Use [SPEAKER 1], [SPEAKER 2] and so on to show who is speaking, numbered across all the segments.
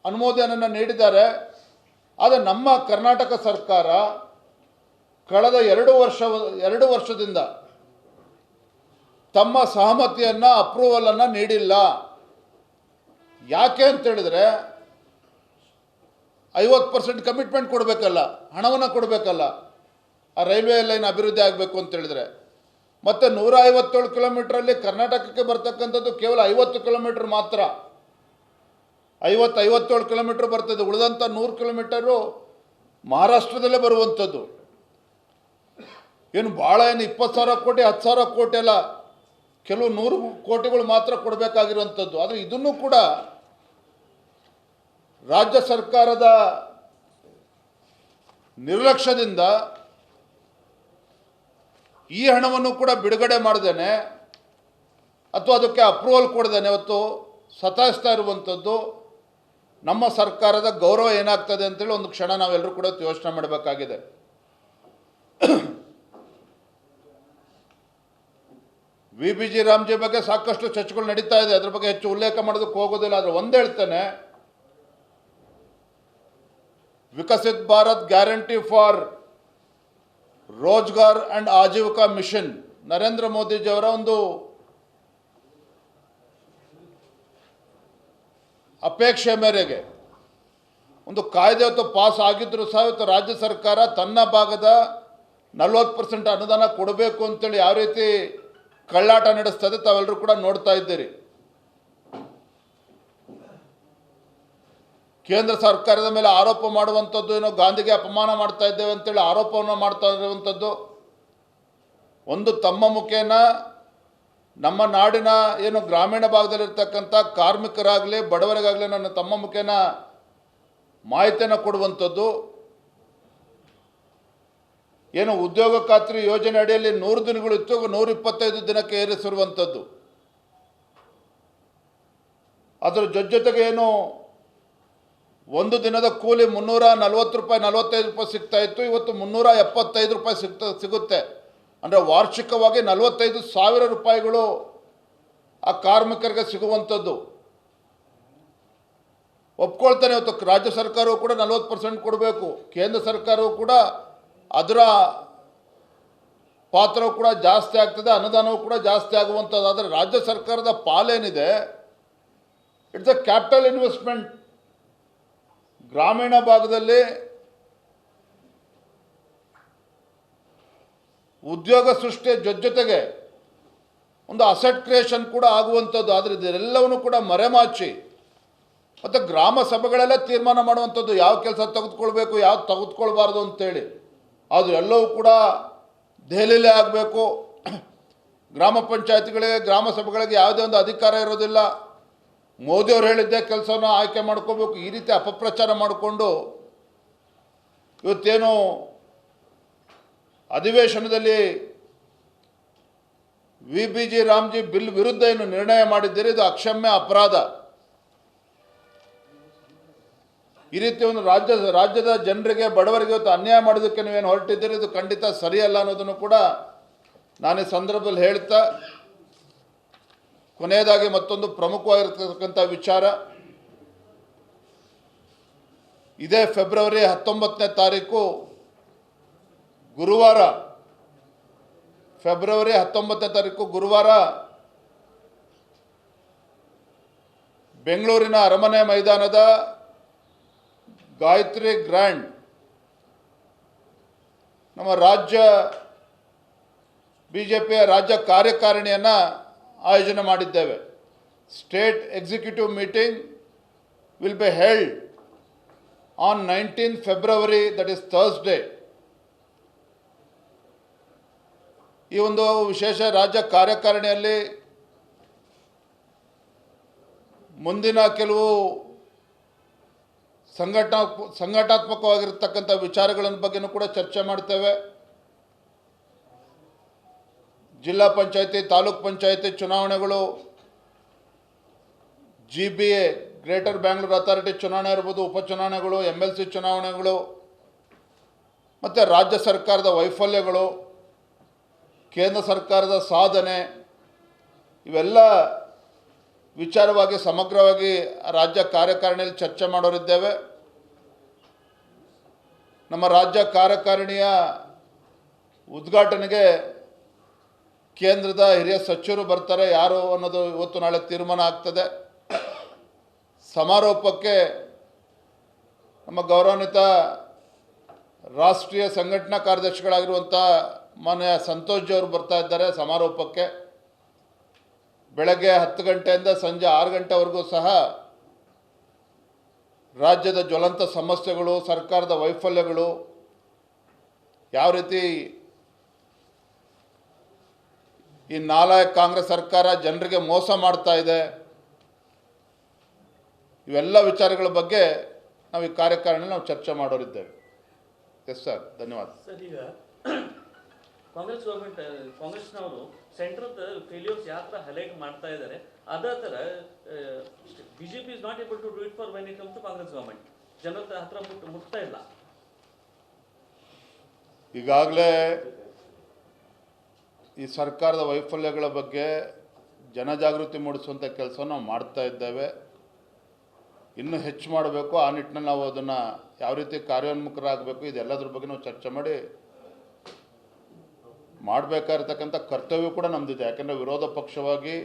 [SPEAKER 1] ಅನುಮೋದನೆಯನ್ನು ನೀಡಿದ್ದಾರೆ. ಆದರೆ ನಮ್ಮ ಕರ್ನಾಟಕ ಸರ್ಕಾರ ಕಳೆದ 2 ವರ್ಷದಿಂದ ತಮ್ಮ ಸಹಮತಿಯನ್ನು ಅಪ್ರೂವಲನ್ನು ನೀಡಿಲ್ಲ. ಯಾಕೆ ಅಂತೇಳಿದರೆ 50% ಕಮಿಟ್ಮೆಂಟ್ ಕೊಡಬೇಕಲ್ಲ, ಹಣವನ್ನು ಕೊಡಬೇಕಲ್ಲ ಆ ರೈಲ್ವೆ ಲೈನ್ ಅಭಿವೃದ್ಧಿ ಆಗಬೇಕು ಅಂತೇಳಿದರೆ. ಮತ್ತು 157 ಕಿಲೋಮೀಟ್ರಲ್ಲಿ ಕರ್ನಾಟಕಕ್ಕೆ ಬರ್ತಕ್ಕಂಥದ್ದು ಕೇವಲ 50 ಕಿಲೋಮೀಟ್ರ್ ಮಾತ್ರ. 57 ಕಿಲೋಮೀಟ್ರ್ ಬರ್ತದೆ, ಉಳಿದಂಥ 100 ಕಿಲೋಮೀಟರು ಮಹಾರಾಷ್ಟ್ರದಲ್ಲೇ ಬರುವಂಥದ್ದು. ಏನು ಭಾಳ 20,000 ಕೋಟಿ 10,000 ಕೋಟಿ ಅಲ್ಲ, ಕೆಲವು 100 ಕೋಟಿಗಳು ಮಾತ್ರ ಕೊಡಬೇಕಾಗಿರುವಂಥದ್ದು. ಆದರೆ ಇದನ್ನು ಕೂಡ ರಾಜ್ಯ ಸರ್ಕಾರದ ನಿರ್ಲಕ್ಷ್ಯದಿಂದ ಈ ಹಣವನ್ನು ಕೂಡ ಬಿಡುಗಡೆ ಮಾಡ್ದೇನೆ ಅಥವಾ ಅದಕ್ಕೆ ಅಪ್ರೂವಲ್ ಕೊಡ್ದೇನೆ ಇವತ್ತು ಸತಾಯಿಸ್ತಾ ಇರುವಂಥದ್ದು ನಮ್ಮ ಸರ್ಕಾರದ ಗೌರವ ಏನಾಗ್ತದೆ ಅಂತೇಳಿ ಒಂದು ಕ್ಷಣ ನಾವೆಲ್ಲರೂ ಕೂಡ ಯೋಚನೆ ಮಾಡಬೇಕಾಗಿದೆ. VBG ರಾಮ್ಜಿ ಬಗ್ಗೆ ಸಾಕಷ್ಟು ಚರ್ಚೆಗಳು ನಡೀತಾ ಇದೆ, ಅದ್ರ ಬಗ್ಗೆ ಹೆಚ್ಚು ಉಲ್ಲೇಖ ಮಾಡೋದಕ್ಕೆ ಹೋಗೋದಿಲ್ಲ. ಆದರೆ ಒಂದು ಹೇಳ್ತೇನೆ, Viksit Bharat guarantee for Rozgar and Ajeevika mission Narendra ಮೋದಿಜಿಯವರ ಒಂದು ಅಪೇಕ್ಷೆ ಮೇರೆಗೆ ಒಂದು ಕಾಯ್ದೆ ಇವತ್ತು ಪಾಸ್ ಆಗಿದ್ದರೂ ಸಹ ಇವತ್ತು ರಾಜ್ಯ ಸರ್ಕಾರ ತನ್ನ ಭಾಗದ 40% ಅನುದಾನ ಕೊಡಬೇಕು ಅಂತೇಳಿ ಯಾವ ರೀತಿ ಕಳ್ಳಾಟ ನಡೆಸ್ತದೆ ತಾವೆಲ್ಲರೂ ಕೂಡ ನೋಡ್ತಾ ಇದ್ದೀರಿ. ಕೇಂದ್ರ ಸರ್ಕಾರದ ಮೇಲೆ ಆರೋಪ ಮಾಡುವಂಥದ್ದು, ಏನೋ ಗಾಂಧಿಗೆ ಅಪಮಾನ ಮಾಡ್ತಾ ಇದ್ದೇವೆ ಅಂತೇಳಿ ಆರೋಪವನ್ನು ಮಾಡ್ತಾ ಇರುವಂಥದ್ದು. ಒಂದು ತಮ್ಮ ಮುಖೇನ ನಮ್ಮ ನಾಡಿನ ಏನು ಗ್ರಾಮೀಣ ಭಾಗದಲ್ಲಿರ್ತಕ್ಕಂಥ ಕಾರ್ಮಿಕರಾಗಲಿ ಬಡವರಿಗಾಗಲಿ ನನ್ನ ತಮ್ಮ ಮುಖೇನ ಮಾಹಿತಿಯನ್ನು ಕೊಡುವಂಥದ್ದು. ಏನು ಉದ್ಯೋಗ ಖಾತ್ರಿ ಯೋಜನೆ ಅಡಿಯಲ್ಲಿ 100 ದಿನಗಳು ಇತ್ತು, 125 ದಿನಕ್ಕೆ ಏರಿಸಿರುವಂಥದ್ದು. ಅದರ ಜೊತೆಗೆ ಏನು ಒಂದು ದಿನದ ಕೂಲಿ 340 ರೂಪಾಯಿ 45 ರೂಪಾಯಿ ಸಿಗ್ತಾ ಇತ್ತು, ಇವತ್ತು 375 ರೂಪಾಯಿ ಸಿಗುತ್ತೆ. ಅಂದರೆ ವಾರ್ಷಿಕವಾಗಿ 45,000 ರೂಪಾಯಿಗಳು ಆ ಕಾರ್ಮಿಕರಿಗೆ ಸಿಗುವಂಥದ್ದು. ಒಪ್ಕೊಳ್ತಾನೆ, ಇವತ್ತು ರಾಜ್ಯ ಸರ್ಕಾರವು ಕೂಡ 40% ಕೊಡಬೇಕು, ಕೇಂದ್ರ ಸರ್ಕಾರವು ಕೂಡ ಅದರ ಪಾತ್ರವು ಕೂಡ ಜಾಸ್ತಿ ಆಗ್ತದೆ, ಅನುದಾನವು ಕೂಡ ಜಾಸ್ತಿ ಆಗುವಂಥದ್ದು. ಆದರೆ ರಾಜ್ಯ ಸರ್ಕಾರದ ಪಾಲೇನಿದೆ, ಇಟ್ಸ್ ಅ ಕ್ಯಾಪಿಟಲ್ ಇನ್ವೆಸ್ಟ್ಮೆಂಟ್. ಗ್ರಾಮೀಣ ಭಾಗದಲ್ಲಿ ಉದ್ಯೋಗ ಸೃಷ್ಟಿಯ ಜೊತೆಗೆ ಒಂದು ಅಸೆಟ್ ಕ್ರಿಯೇಷನ್ ಕೂಡ ಆಗುವಂಥದ್ದು. ಆದರೆ ಇದೆಲ್ಲವನ್ನು ಕೂಡ ಮರೆಮಾಚಿ ಮತ್ತು ಗ್ರಾಮ ಸಭೆಗಳೆಲ್ಲ ತೀರ್ಮಾನ ಮಾಡುವಂಥದ್ದು, ಯಾವ ಕೆಲಸ ತೆಗೆದುಕೊಳ್ಬೇಕು ಯಾವ್ದು ತೆಗೆದುಕೊಳ್ಬಾರ್ದು ಅಂತೇಳಿ. ಅದು ಎಲ್ಲವೂ ಕೂಡ ದೆಹಲಿಯಲ್ಲೇ ಆಗಬೇಕು. ಗ್ರಾಮ ಪಂಚಾಯತಿಗಳಿಗೆ ಗ್ರಾಮ ಸಭೆಗಳಿಗೆ ಯಾವುದೇ ಒಂದು ಅಧಿಕಾರ ಇರೋದಿಲ್ಲ. ಮೋದಿಯವರು ಹೇಳಿದ್ದೇ ಕೆಲಸವನ್ನು ಆಯ್ಕೆ ಮಾಡ್ಕೋಬೇಕು. ಈ ರೀತಿ ಅಪಪ್ರಚಾರ ಮಾಡಿಕೊಂಡು ಇವತ್ತೇನು ಅಧಿವೇಶನದಲ್ಲಿ VBG ರಾಮ್ಜಿ ಬಿಲ್ ವಿರುದ್ಧ ಏನು ನಿರ್ಣಯ ಮಾಡಿದ್ದೀರಿ, ಇದು ಅಕ್ಷಮ್ಯ ಅಪರಾಧ. ಈ ರೀತಿ ಒಂದು ರಾಜ್ಯದ ಜನರಿಗೆ ಬಡವರಿಗೆ ಇವತ್ತು ಅನ್ಯಾಯ ಮಾಡೋದಕ್ಕೆ ನೀವೇನು ಹೊರಟಿದ್ದೀರಿ, ಇದು ಖಂಡಿತ ಸರಿಯಲ್ಲ ಅನ್ನೋದನ್ನು ಕೂಡ ನಾನು ಈ ಸಂದರ್ಭದಲ್ಲಿ ಹೇಳ್ತಾ, ಕೊನೆಯದಾಗಿ ಮತ್ತೊಂದು ಪ್ರಮುಖವಾಗಿರ್ತಕ್ಕಂಥ ವಿಚಾರ, ಇದೇ ಫೆಬ್ರವರಿ 19ನೇ ತಾರೀಕು ಗುರುವಾರ, ಫೆಬ್ರವರಿ 19ನೇ ತಾರೀಕು ಗುರುವಾರ ಬೆಂಗಳೂರಿನ ಅರಮನೆ ಮೈದಾನದ ಗಾಯತ್ರಿ ಗ್ರ್ಯಾಂಡ್ ನಮ್ಮ ರಾಜ್ಯ BJPಯ ರಾಜ್ಯ ಕಾರ್ಯಕಾರಿಣಿಯನ್ನು ಆಯೋಜನೆ ಮಾಡಿದ್ದೇವೆ. State executive meeting will be held on 19 February, that is Thursday. ಈ ಒಂದು ವಿಶೇಷ ರಾಜ್ಯ ಕಾರ್ಯಕಾರಿಣಿಯಲ್ಲಿ ಮುಂದಿನ ಕೆಲವು ಸಂಘಟನಾತ್ಮಕವಾಗಿರ್ತಕ್ಕಂಥ ವಿಚಾರಗಳ ಬಗ್ಗೆನೂ ಕೂಡ ಚರ್ಚೆ ಮಾಡ್ತೇವೆ. ಜಿಲ್ಲಾ ಪಂಚಾಯತಿ, ತಾಲೂಕ್ ಪಂಚಾಯತಿ ಚುನಾವಣೆಗಳು, GBA ಗ್ರೇಟರ್ ಬ್ಯಾಂಗ್ಳೂರ್ ಅಥಾರಿಟಿ ಚುನಾವಣೆ ಇರ್ಬೋದು, ಉಪಚುನಾವಣೆಗಳು, MLC ಚುನಾವಣೆಗಳು, ಮತ್ತು ರಾಜ್ಯ ಸರ್ಕಾರದ ವೈಫಲ್ಯಗಳು, ಕೇಂದ್ರ ಸರ್ಕಾರದ ಸಾಧನೆ, ಇವೆಲ್ಲ ವಿಚಾರವಾಗಿ ಸಮಗ್ರವಾಗಿ ರಾಜ್ಯ ಕಾರ್ಯಕಾರಿಣಿಯಲ್ಲಿ ಚರ್ಚೆ ಮಾಡೋರಿದ್ದೇವೆ. ನಮ್ಮ ರಾಜ್ಯ ಕಾರ್ಯಕಾರಿಣಿಯ ಉದ್ಘಾಟನೆಗೆ ಕೇಂದ್ರದ ಹಿರಿಯ ಸಚಿವರು ಬರ್ತಾರೆ, ಯಾರು ಅನ್ನೋದು ಇವತ್ತು ನಾಳೆ ತೀರ್ಮಾನ ಆಗ್ತದೆ. ಸಮಾರೋಪಕ್ಕೆ ನಮ್ಮ ಗೌರವಾನ್ವಿತ ರಾಷ್ಟ್ರೀಯ ಸಂಘಟನಾ ಕಾರ್ಯದರ್ಶಿಗಳಾಗಿರುವಂಥ ಮಾನ್ಯ ಸಂತೋಷ್ ಜಿ ಅವರು ಬರ್ತಾ ಇದ್ದಾರೆ ಸಮಾರೋಪಕ್ಕೆ. ಬೆಳಗ್ಗೆ 10 ಗಂಟೆಯಿಂದ ಸಂಜೆ 6 ಗಂಟೆವರೆಗೂ ಸಹ ರಾಜ್ಯದ ಜ್ವಲಂತ ಸಮಸ್ಯೆಗಳು, ಸರ್ಕಾರದ ವೈಫಲ್ಯಗಳು, ಯಾವ ರೀತಿ ಈ ನಾಲಾಯಕ ಕಾಂಗ್ರೆಸ್ ಸರ್ಕಾರ ಜನರಿಗೆ ಮೋಸ ಮಾಡ್ತಾ ಇದೆ, ಇವೆಲ್ಲ ವಿಚಾರಗಳ ಬಗ್ಗೆ ನಾವು ಈ ಕಾರ್ಯಕಾರಿಣಿಯಲ್ಲಿ ನಾವು ಚರ್ಚೆ ಮಾಡೋರಿದ್ದೇವೆ. ಎಸ್ ಸರ್, ಧನ್ಯವಾದ
[SPEAKER 2] ಸರ್. ಈಗ ಕಾಂಗ್ರೆಸ್ ಗೌರ್ಮೆಂಟ್, ಕಾಂಗ್ರೆಸ್ನವರು ಸೆಂಟ್ರದ ಫೇಲ್ಯೂರ್ಸ್ ಯಾವ ಥರ ಹೈಲೈಟ್ ಮಾಡ್ತಾ ಇದ್ದಾರೆ, ಅದೇ ಥರ BJP is not able to do it for when it comes to Congress government. ಜನರ ಹತ್ರ ಮುಟ್ತಾ ಇಲ್ಲ.
[SPEAKER 1] ಈಗಾಗಲೇ ಈ ಸರ್ಕಾರದ ವೈಫಲ್ಯಗಳ ಬಗ್ಗೆ ಜನಜಾಗೃತಿ ಮೂಡಿಸುವಂಥ ಕೆಲಸ ನಾವು ಮಾಡ್ತಾ ಇದ್ದೇವೆ. ಇನ್ನೂ ಹೆಚ್ಚು ಮಾಡಬೇಕು. ಆ ನಿಟ್ಟಿನಲ್ಲಿ ನಾವು ಅದನ್ನು ಯಾವ ರೀತಿ ಕಾರ್ಯೋನ್ಮುಖರಾಗಬೇಕು ಇದೆಲ್ಲದ್ರ ಬಗ್ಗೆ ನಾವು ಚರ್ಚೆ ಮಾಡಿ ಮಾಡಬೇಕಾಗಿರ್ತಕ್ಕಂಥ ಕರ್ತವ್ಯ ಕೂಡ ನಮ್ಮದಿದೆ. ಯಾಕೆಂದರೆ ವಿರೋಧ ಪಕ್ಷವಾಗಿ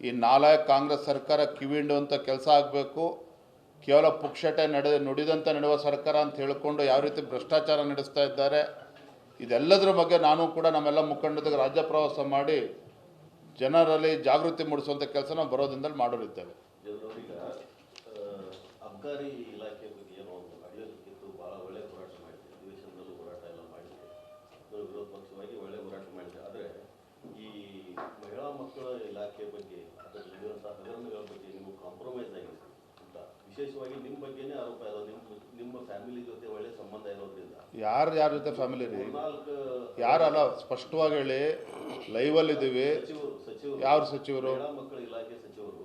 [SPEAKER 1] ಈ ನಾಲಾಯಕ ಕಾಂಗ್ರೆಸ್ ಸರ್ಕಾರ ಕಿವಿಂಡುವಂಥ ಕೆಲಸ ಆಗಬೇಕು. ಕೇವಲ ಪುಕ್ಷಟೆ ನುಡಿದಂತೆ ನಡೆಯುವ ಸರ್ಕಾರ ಅಂತ ಹೇಳಿಕೊಂಡು ಯಾವ ರೀತಿ ಭ್ರಷ್ಟಾಚಾರ ನಡೆಸ್ತಾ ಇದ್ದಾರೆ, ಇದೆಲ್ಲದರ ಬಗ್ಗೆ ನಾನು ಕೂಡ ನಮ್ಮೆಲ್ಲ ಮುಖಂಡರಿಗೆ ರಾಜ್ಯ ಪ್ರವಾಸ ಮಾಡಿ ಜನರಲ್ಲಿ ಜಾಗೃತಿ ಮೂಡಿಸುವಂಥ ಕೆಲಸ ನಾವು ಬರೋದಿಂದಲೇ ಮಾಡೋರಿದ್ದೇವೆ.
[SPEAKER 3] ಅಬ್ಕಾರಿ ಇಲಾಖೆ ಬಗ್ಗೆ ಏನೋ ಒಂದು ನಡೆಯೋದಕ್ಕಿಂತ ಭಾಳ ಒಳ್ಳೆಯ ಹೋರಾಟ ಮಾಡಿದೆ. ಅಧಿವೇಶನದಲ್ಲೂ ಹೋರಾಟ ಎಲ್ಲ ಮಾಡಿದೆ, ವಿರೋಧ ಪಕ್ಷವಾಗಿ ಒಳ್ಳೆಯ ಹೋರಾಟ ಮಾಡಿದೆ. ಆದರೆ ಈ ಮಹಿಳಾ ಮಕ್ಕಳ ಇಲಾಖೆ ಬಗ್ಗೆ ಅದರಲ್ಲಿ ನಡೆಯುವಂಥ ಹಗರಣಗಳ ಬಗ್ಗೆ ನೀವು ಕಾಂಪ್ರಮೈಸ್ ಆಗಿದೆ ಅಂತ, ವಿಶೇಷವಾಗಿ ನಿಮ್ಮ ಬಗ್ಗೆನೇ ಆರೋಪ ಇರೋದು. ನಿಮ್ಮ ಫ್ಯಾಮಿಲಿ ಜೊತೆ ಒಳ್ಳೆ ಸಂಬಂಧ ಇರೋದ್ರಿಂದ
[SPEAKER 1] ಯಾರ ಜೊತೆ ಫ್ಯಾಮಿಲಿ ರೀ? ಯಾರಲ್ಲ, ಸ್ಪಷ್ಟವಾಗಿ ಹೇಳಿ. ಲೈವಲ್ಲಿ ಇದ್ದೀವಿ.
[SPEAKER 3] ಸಚಿವರು
[SPEAKER 1] ಯಾವ ಸಚಿವರು?
[SPEAKER 3] ಮಹಿಳಾ ಮಕ್ಕಳ ಇಲಾಖೆ ಸಚಿವರು.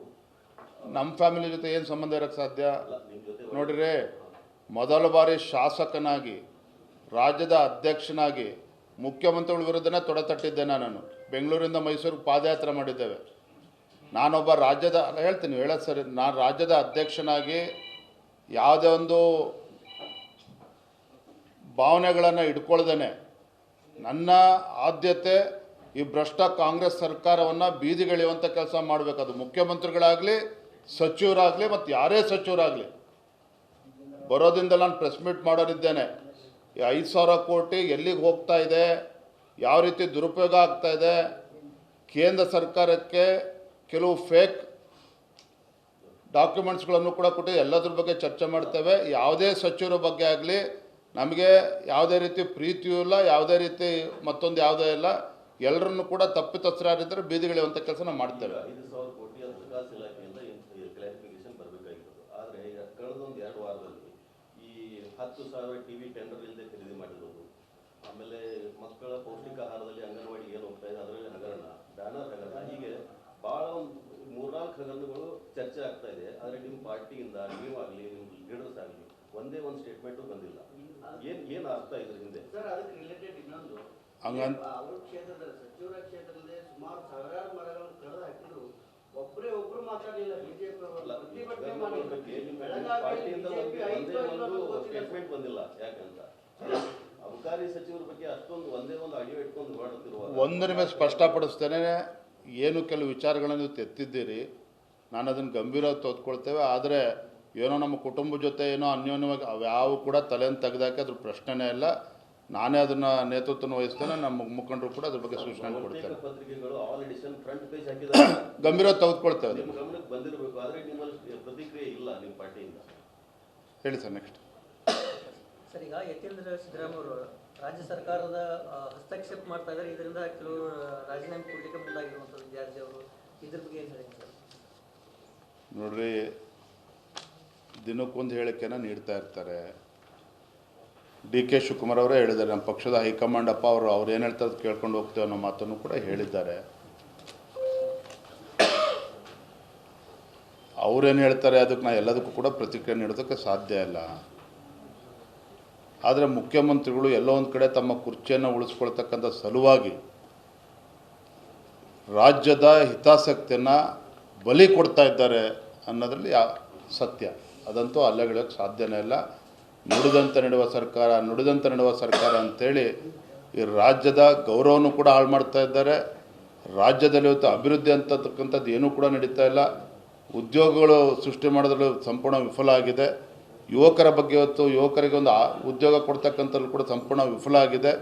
[SPEAKER 1] ನಮ್ಮ ಫ್ಯಾಮಿಲಿ ಜೊತೆ ಏನು ಸಂಬಂಧ ಇರೋಕ್ಕೆ ಸಾಧ್ಯ? ನೋಡಿರಿ, ಮೊದಲ ಬಾರಿ ಶಾಸಕನಾಗಿ, ರಾಜ್ಯದ ಅಧ್ಯಕ್ಷನಾಗಿ ಮುಖ್ಯಮಂತ್ರಿಗಳ ವಿರುದ್ಧನೇ ತೊಡೆತಟ್ಟಿದ್ದೆ. ನಾನು ಬೆಂಗಳೂರಿಂದ ಮೈಸೂರಿಗೆ ಪಾದಯಾತ್ರೆ ಮಾಡಿದ್ದೇವೆ. ನಾನೊಬ್ಬ ರಾಜ್ಯದ ಹೇಳ್ತೀನಿ, ಹೇಳೋದು ಸರಿ, ನಾನು ರಾಜ್ಯದ ಅಧ್ಯಕ್ಷನಾಗಿ ಯಾವುದೇ ಒಂದು ಭಾವನೆಗಳನ್ನು ಇಟ್ಕೊಳ್ದೇನೆ ನನ್ನ ಆದ್ಯತೆ ಈ ಭ್ರಷ್ಟ ಕಾಂಗ್ರೆಸ್ ಸರ್ಕಾರವನ್ನು ಬೀದಿಗೆಳೆಯುವಂಥ ಕೆಲಸ ಮಾಡಬೇಕು. ಅದು ಮುಖ್ಯಮಂತ್ರಿಗಳಾಗಲಿ, ಸಚಿವರಾಗಲಿ, ಮತ್ತು ಯಾರೇ ಸಚಿವರಾಗಲಿ. ಬರೋದ್ರಿಂದ ನಾನು ಪ್ರೆಸ್ ಮೀಟ್ ಮಾಡೋರಿದ್ದೇನೆ. ಈ 5,000 ಕೋಟಿ ಎಲ್ಲಿಗೆ ಹೋಗ್ತಾ ಇದೆ, ಯಾವ ರೀತಿ ದುರುಪಯೋಗ ಆಗ್ತಾ ಇದೆ, ಕೇಂದ್ರ ಸರ್ಕಾರಕ್ಕೆ ಕೆಲವು ಫೇಕ್ ಡಾಕ್ಯುಮೆಂಟ್ಸ್ಗಳನ್ನು ಕೂಡ ಕೊಟ್ಟು ಎಲ್ಲದ್ರ ಬಗ್ಗೆ ಚರ್ಚೆ ಮಾಡ್ತೇವೆ. ಯಾವುದೇ ಸಚಿವರ ಬಗ್ಗೆ ಆಗಲಿ ನಮಗೆ ಯಾವುದೇ ರೀತಿ ಪ್ರೀತಿಯೂ ಇಲ್ಲ, ಯಾವುದೇ ರೀತಿ ಮತ್ತೊಂದು ಯಾವುದೇ ಇಲ್ಲ. ಎಲ್ಲರನ್ನು ಕೂಡ ತಪ್ಪಿತಸ್ಥರಾಗಿದ್ದರೆ ಬೀದಿಗೆಳೆಯುವಂಥ ಕೆಲಸ ನಾವು ಮಾಡ್ತೇವೆ.
[SPEAKER 3] 5,000 ಕೋಟಿ ಹಣಕಾಸು ಇಲಾಖೆಯಿಂದ ಕ್ಲಾರಿಫಿಕೇಶನ್ ಬರಬೇಕಾಗಿತ್ತು. ಆದರೆ ಕಳೆದೊಂದು 2 ವಾರದಲ್ಲಿ ಈ 10,000 ಟಿವಿ ಟೆಂಡರ್ ಇಲ್ಲದೆ ಖರೀದಿ ಮಾಡಿರೋದು, ಆಮೇಲೆ ಮಕ್ಕಳ ಪೌಷ್ಟಿಕ ಆಹಾರದಲ್ಲಿ ಅಂಗನವಾಡಿ ಏನು ಹೋಗ್ತಾ ಇದೆ ಅದರಲ್ಲಿ ಹಗರಣ, ಬ್ಯಾನರ್ ಹಗರಣ, ಹೀಗೆ ಭಾಳ ಒಂದು 3-4 ಹಗರಣಗಳು ಚರ್ಚೆ ಆಗ್ತಾ ಇದೆ. ಆದರೆ ನಿಮ್ಮ ಪಾರ್ಟಿಯಿಂದ ನೀವಾಗಲಿ, ನಿಮ್ಮ ಲೀಡರ್ಸ್ ಆಗಲಿ ಒಂದೇ ಒಂದು ಸ್ಟೇಟ್ಮೆಂಟು ಬಂದಿಲ್ಲ. ಏನು ಅರ್ಥ ಇದ್ರ ಹಿಂದೆ?
[SPEAKER 4] ಸರ್, ಅದಕ್ಕೆ ರಿಲೇಟೆಡ್ ಇನ್ನೊಂದು, ಅವ್ರ ಕ್ಷೇತ್ರದ ಸಚಿವರ ಕ್ಷೇತ್ರದಲ್ಲಿ ಸುಮಾರು ಸಾವಿರಾರು ಮರಗಳನ್ನು ಕಳೆದು ಹಾಕಿದ್ರು, ಒಬ್ರು ಮಾತಾಡಲಿಲ್ಲ. ಬಿಜೆಪಿ ಪ್ರತಿಭಟನೆ
[SPEAKER 3] ಪಾರ್ಟಿಯಿಂದ ಸ್ಟೇಟ್ಮೆಂಟ್ ಬಂದಿಲ್ಲ. ಯಾಕಂತ ಅಬಕಾರಿ ಸಚಿವರ ಬಗ್ಗೆ ಅಷ್ಟೊಂದು ಒಂದೇ ಒಂದು ಅಡಿಯೋ ಇಟ್ಕೊಂಡು ಹೊರಡುತ್ತಿರುವ
[SPEAKER 1] ಒಂದು ನಿಮಗೆ ಸ್ಪಷ್ಟಪಡಿಸ್ತೇನೆ. ಏನು ಕೆಲವು ವಿಚಾರಗಳನ್ನು ಎತ್ತಿದ್ದೀರಿ, ನಾನು ಅದನ್ನು ಗಂಭೀರವಾಗಿ ತೆಗೆದುಕೊಳ್ತೇವೆ. ಆದರೆ ಏನೋ ನಮ್ಮ ಕುಟುಂಬ ಜೊತೆ ಏನೋ ಅನ್ಯೋನ್ಯವಾಗಿ ಅವ್ಯಾವ ಕೂಡ ತಲೆಯನ್ನು ತೆಗೆದಾಕಿ ಅದ್ರ ಪ್ರಶ್ನೆನೇ ಇಲ್ಲ. ನಾನೇ ಅದನ್ನು ನೇತೃತ್ವ ವಹಿಸ್ತೇನೆ. ನಮ್ಮ ಮುಖಂಡರು ಕೂಡ ಅದ್ರ ಬಗ್ಗೆ ಸೂಚನೆ ಕೊಡ್ತೇನೆ.
[SPEAKER 3] ಪತ್ರಿಕೆಗಳು ಆಲ್ ಎಡಿಷನ್ ಫ್ರಂಟ್ ಪೇಜ್ ಹಾಕಿದ್ದಾರೆ,
[SPEAKER 1] ಗಂಭೀರವಾಗಿ ತೆಗೆದುಕೊಳ್ತೇವೆ.
[SPEAKER 3] ನಿಮ್ಮ ಗಮನಕ್ಕೆ ಬಂದಿರಬೇಕು. ಆದರೆ ನಿಮ್ಮಲ್ಲಿ ಪ್ರತಿಕ್ರಿಯೆ ಇಲ್ಲ ನಿಮ್ಮ ಪಾರ್ಟಿಯಿಂದ.
[SPEAKER 1] ಹೇಳಿ ಸರ್. ನೆಕ್ಸ್ಟ್
[SPEAKER 2] ಸರ್, ಈಗ ಯತೀಂದ್ರ ಸಿದ್ದರಾಮಯ್ಯ ಅವರು ರಾಜ್ಯ ಸರ್ಕಾರದ ಹಸ್ತಕ್ಷೇಪ ಮಾಡ್ತಾ ಇದ್ದಾರೆ. ಇದರಿಂದ ಕೆಲವು ರಾಜೀನಾಮೆ ಕೊಡಲಿಕ್ಕೆ ಮುಂದಾಗಿರುವಂಥದ್ದು ವಿದ್ಯಾರ್ಥಿ ಅವರು, ಇದ್ರ ಬಗ್ಗೆ ಏನು ಹೇಳಿ ಸರ್?
[SPEAKER 1] ನೋಡ್ರಿ, ದಿನಕ್ಕೊಂದು ಹೇಳಿಕೆನ ನೀಡ್ತಾ ಇರ್ತಾರೆ. DK ಶಿವಕುಮಾರ್ ಅವರೇ ಹೇಳಿದ್ದಾರೆ, ನಮ್ಮ ಪಕ್ಷದ ಹೈಕಮಾಂಡ್ ಅಪ್ಪ ಅವ್ರು ಏನು ಹೇಳ್ತಾರೆ ಕೇಳ್ಕೊಂಡು ಹೋಗ್ತೇವೆ ಅನ್ನೋ ಮಾತನ್ನು ಕೂಡ ಹೇಳಿದ್ದಾರೆ. ಅವ್ರೇನು ಹೇಳ್ತಾರೆ ಅದಕ್ಕೆ ನಾನು ಎಲ್ಲದಕ್ಕೂ ಕೂಡ ಪ್ರತಿಕ್ರಿಯೆ ನೀಡೋದಕ್ಕೆ ಸಾಧ್ಯ ಇಲ್ಲ. ಆದರೆ ಮುಖ್ಯಮಂತ್ರಿಗಳು ಎಲ್ಲೋ ಒಂದು ಕಡೆ ತಮ್ಮ ಕುರ್ಚಿಯನ್ನು ಉಳಿಸ್ಕೊಳ್ತಕ್ಕಂಥ ಸಲುವಾಗಿ ರಾಜ್ಯದ ಹಿತಾಸಕ್ತಿಯನ್ನು ಬಲಿ ಕೊಡ್ತಾ ಇದ್ದಾರೆ ಅನ್ನೋದ್ರಲ್ಲಿ ಸತ್ಯ. ಅದಂತೂ ಅಲ್ಲಗಳಕ್ಕೆ ಸಾಧ್ಯನೇ ಇಲ್ಲ. ನುಡಿದಂತೆ ನಡೆಯುವ ಸರ್ಕಾರ ಅಂಥೇಳಿ ಈ ರಾಜ್ಯದ ಗೌರವನೂ ಕೂಡ ಹಾಳು ಮಾಡ್ತಾ ಇದ್ದಾರೆ. ರಾಜ್ಯದಲ್ಲಿ ಇವತ್ತು ಅಭಿವೃದ್ಧಿ ಅಂತಕ್ಕಂಥದ್ದು ಏನೂ ಕೂಡ ನಡೀತಾ ಇಲ್ಲ. ಉದ್ಯೋಗಗಳು ಸೃಷ್ಟಿ ಮಾಡೋದ್ರಲ್ಲಿ ಸಂಪೂರ್ಣ ವಿಫಲ ಆಗಿದೆ. ಯುವಕರ ಬಗ್ಗೆ ಇವತ್ತು ಯುವಕರಿಗೆ ಒಂದು ಉದ್ಯೋಗ ಕೊಡ್ತಕ್ಕಂಥದ್ದು ಕೂಡ ಸಂಪೂರ್ಣ ವಿಫಲ ಆಗಿದೆ.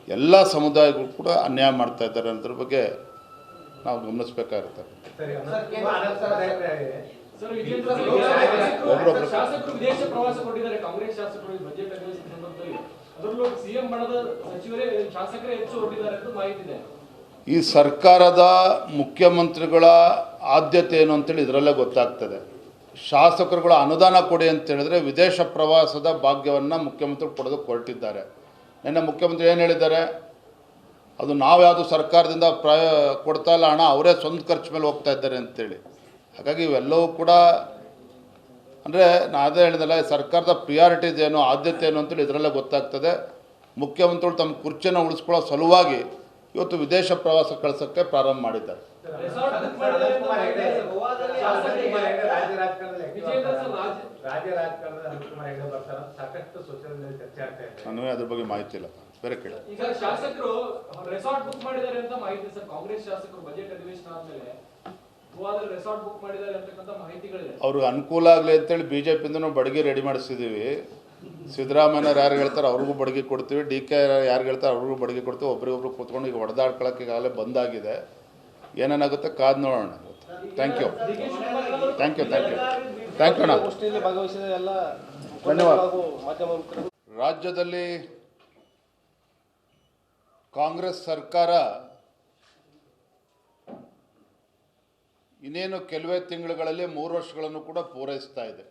[SPEAKER 1] ಎಲ್ಲ ಸಮುದಾಯಗಳು ಕೂಡ ಅನ್ಯಾಯ ಮಾಡ್ತಾ ಇದ್ದಾರೆ ಅನ್ನೋದ್ರ ಬಗ್ಗೆ ನಾವು ಗಮನಿಸಬೇಕಾಗುತ್ತೆ.
[SPEAKER 5] ಶಾಸಕರು ವಿದೇಶ ಪ್ರವಾಸ ಕೊಟ್ಟಿದ್ದಾರೆ. ಕಾಂಗ್ರೆಸ್ ಶಾಸಕರು ಬಜೆಟ್ ಅಧಿವೇಶನ ಸಂದರ್ಭದಲ್ಲಿ ಅದರಲ್ಲೂ ಸಿಎಂ ಬಣದ ಸಚಿವರೇ ಶಾಸಕರೇ ಹೆಚ್ಚು ಹೊರಟಿದ್ದಾರೆ ಅಂತ ಮಾಹಿತಿ ಇದೆ.
[SPEAKER 1] ಈ ಸರ್ಕಾರದ ಮುಖ್ಯಮಂತ್ರಿಗಳ ಆದ್ಯತೆ ಏನು ಅಂತೇಳಿ ಇದರಲ್ಲೇ ಗೊತ್ತಾಗ್ತದೆ. ಶಾಸಕರುಗಳ ಅನುದಾನ ಕೊಡಿ ಅಂತ ಹೇಳಿದ್ರೆ ವಿದೇಶ ಪ್ರವಾಸದ ಭಾಗ್ಯವನ್ನು ಮುಖ್ಯಮಂತ್ರಿಗಳು ಕೊಡೋದಕ್ಕೆ ಹೊರಟಿದ್ದಾರೆ. ನಿನ್ನೆ ಮುಖ್ಯಮಂತ್ರಿ ಏನು ಹೇಳಿದ್ದಾರೆ, ಅದು ನಾವು ಯಾವುದು ಸರ್ಕಾರದಿಂದ ಕೊಡ್ತಾ ಇಲ್ಲ, ಹಣ ಅವರೇ ಸ್ವಂತ ಖರ್ಚು ಮೇಲೆ ಹೋಗ್ತಾ ಇದ್ದಾರೆ ಅಂತೇಳಿ. ಹಾಗಾಗಿ ಇವೆಲ್ಲವೂ ಕೂಡ ಅಂದರೆ ನಾನು ಅದೇ ಹೇಳಿದಲ್ಲ, ಸರ್ಕಾರದ ಪ್ರಿಯಾರಿಟೀಸ್ ಏನು, ಆದ್ಯತೆ ಏನು ಅಂತೇಳಿ ಇದರಲ್ಲೇ ಗೊತ್ತಾಗ್ತದೆ. ಮುಖ್ಯಮಂತ್ರಿಗಳು ತಮ್ಮ ಕುರ್ಚಿಯನ್ನು ಉಳಿಸ್ಕೊಳ್ಳೋ ಸಲುವಾಗಿ ಇವತ್ತು ವಿದೇಶ ಪ್ರವಾಸ ಕಳಿಸೋಕ್ಕೆ ಪ್ರಾರಂಭ ಮಾಡಿದ್ದಾರೆ. ನನಗೆ ಅದ್ರ ಬಗ್ಗೆ ಮಾಹಿತಿ ಇಲ್ಲ, ಬೇರೆ ಕೇಳಿ.
[SPEAKER 5] ಈಗ ಶಾಸಕರು ರೆಸಾರ್ಟ್ ಬುಕ್ ಮಾಡಿದ್ದಾರೆ ಅಂತ ಮಾಹಿತಿ ಸರ್. ಕಾಂಗ್ರೆಸ್ ಶಾಸಕರು ಬಜೆಟ್ ಅಧಿವೇಶನ ಆದ್ಮೇಲೆ ಗೋವಾದಲ್ಲಿ ರೆಸಾರ್ಟ್ ಬುಕ್ ಮಾಡಿದ್ದಾರೆ ಅಂತಕ್ಕಂಥ ಮಾಹಿತಿಗಳಿದೆ.
[SPEAKER 1] ಅವ್ರಿಗೆ ಅನುಕೂಲ ಆಗಲಿ ಅಂತೇಳಿ BJPಯಿಂದನೂ ಬಡಗಿ ರೆಡಿ ಮಾಡಿಸಿದ್ದೀವಿ. ಸಿದ್ದರಾಮಯ್ಯವ್ರು ಯಾರು ಹೇಳ್ತಾರೆ ಅವ್ರಿಗೂ ಬಡಗಿ ಕೊಡ್ತೀವಿ, DK ಯಾರು ಹೇಳ್ತಾರೆ ಅವ್ರಿಗೂ ಬಡಗಿ ಕೊಡ್ತೀವಿ. ಒಬ್ರಿಗೊಬ್ರು ಕೂತ್ಕೊಂಡು ಈಗ ಹೊಡೆದಾಡ್ಕೊಳ್ಳೋಕೆ ಈಗಾಗಲೇ ಬಂದಾಗಿದೆ. ಏನೇನಾಗುತ್ತೆ ಕಾದು ನೋಡೋಣ. ಥ್ಯಾಂಕ್ ಯು ಅಣ್ಣ, ಧನ್ಯವಾದ. ರಾಜ್ಯದಲ್ಲಿ ಕಾಂಗ್ರೆಸ್ ಸರ್ಕಾರ ಇನ್ನೇನು ಕೆಲವೇ ತಿಂಗಳುಗಳಲ್ಲಿ 3 ವರ್ಷಗಳನ್ನು ಕೂಡ ಪೂರೈಸ್ತಾ ಇದೆ.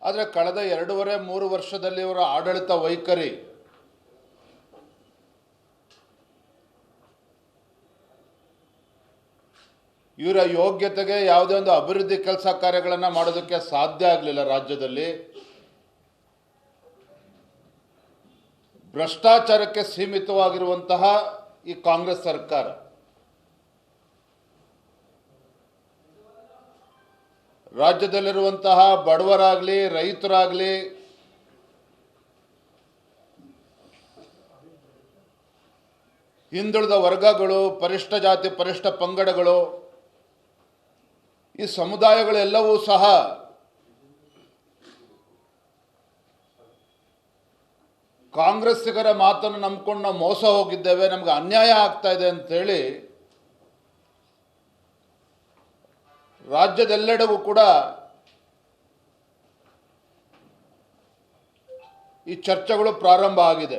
[SPEAKER 1] ಆದರೆ ಕಳೆದ 2.5-3 ವರ್ಷದಲ್ಲಿ ಇವರ ಆಡಳಿತ ವೈಖರಿ ಇವರ ಯೋಗ್ಯತೆಗೆ ಯಾವುದೇ ಒಂದು ಅಭಿವೃದ್ಧಿ ಕೆಲಸ ಕಾರ್ಯಗಳನ್ನು ಮಾಡೋದಕ್ಕೆ ಸಾಧ್ಯ ಆಗಲಿಲ್ಲ. ರಾಜ್ಯದಲ್ಲಿ ಭ್ರಷ್ಟಾಚಾರಕ್ಕೆ ಸೀಮಿತವಾಗಿರುವಂತಹ ಈ ಕಾಂಗ್ರೆಸ್ ಸರ್ಕಾರ ರಾಜ್ಯದಲ್ಲಿರುವಂತಹ ಬಡವರಾಗಲಿ, ರೈತರಾಗಲಿ, ಹಿಂದುಳಿದ ವರ್ಗಗಳು, ಪರಿಷ್ಠ ಜಾತಿ ಪರಿಷ್ಠ ಪಂಗಡಗಳು, ಈ ಸಮುದಾಯಗಳೆಲ್ಲವೂ ಸಹ ಕಾಂಗ್ರೆಸ್ಸಿಗರ ಮಾತನ್ನು ನಂಬಿಕೊಂಡು ನಾವು ಮೋಸ ಹೋಗಿದ್ದೇವೆ, ನಮಗೆ ಅನ್ಯಾಯ ಆಗ್ತಾ ಇದೆ ಅಂತೇಳಿ ರಾಜ್ಯದೆಲ್ಲೆಡೆಗೂ ಕೂಡ ಈ ಚರ್ಚೆಗಳು ಪ್ರಾರಂಭ ಆಗಿದೆ.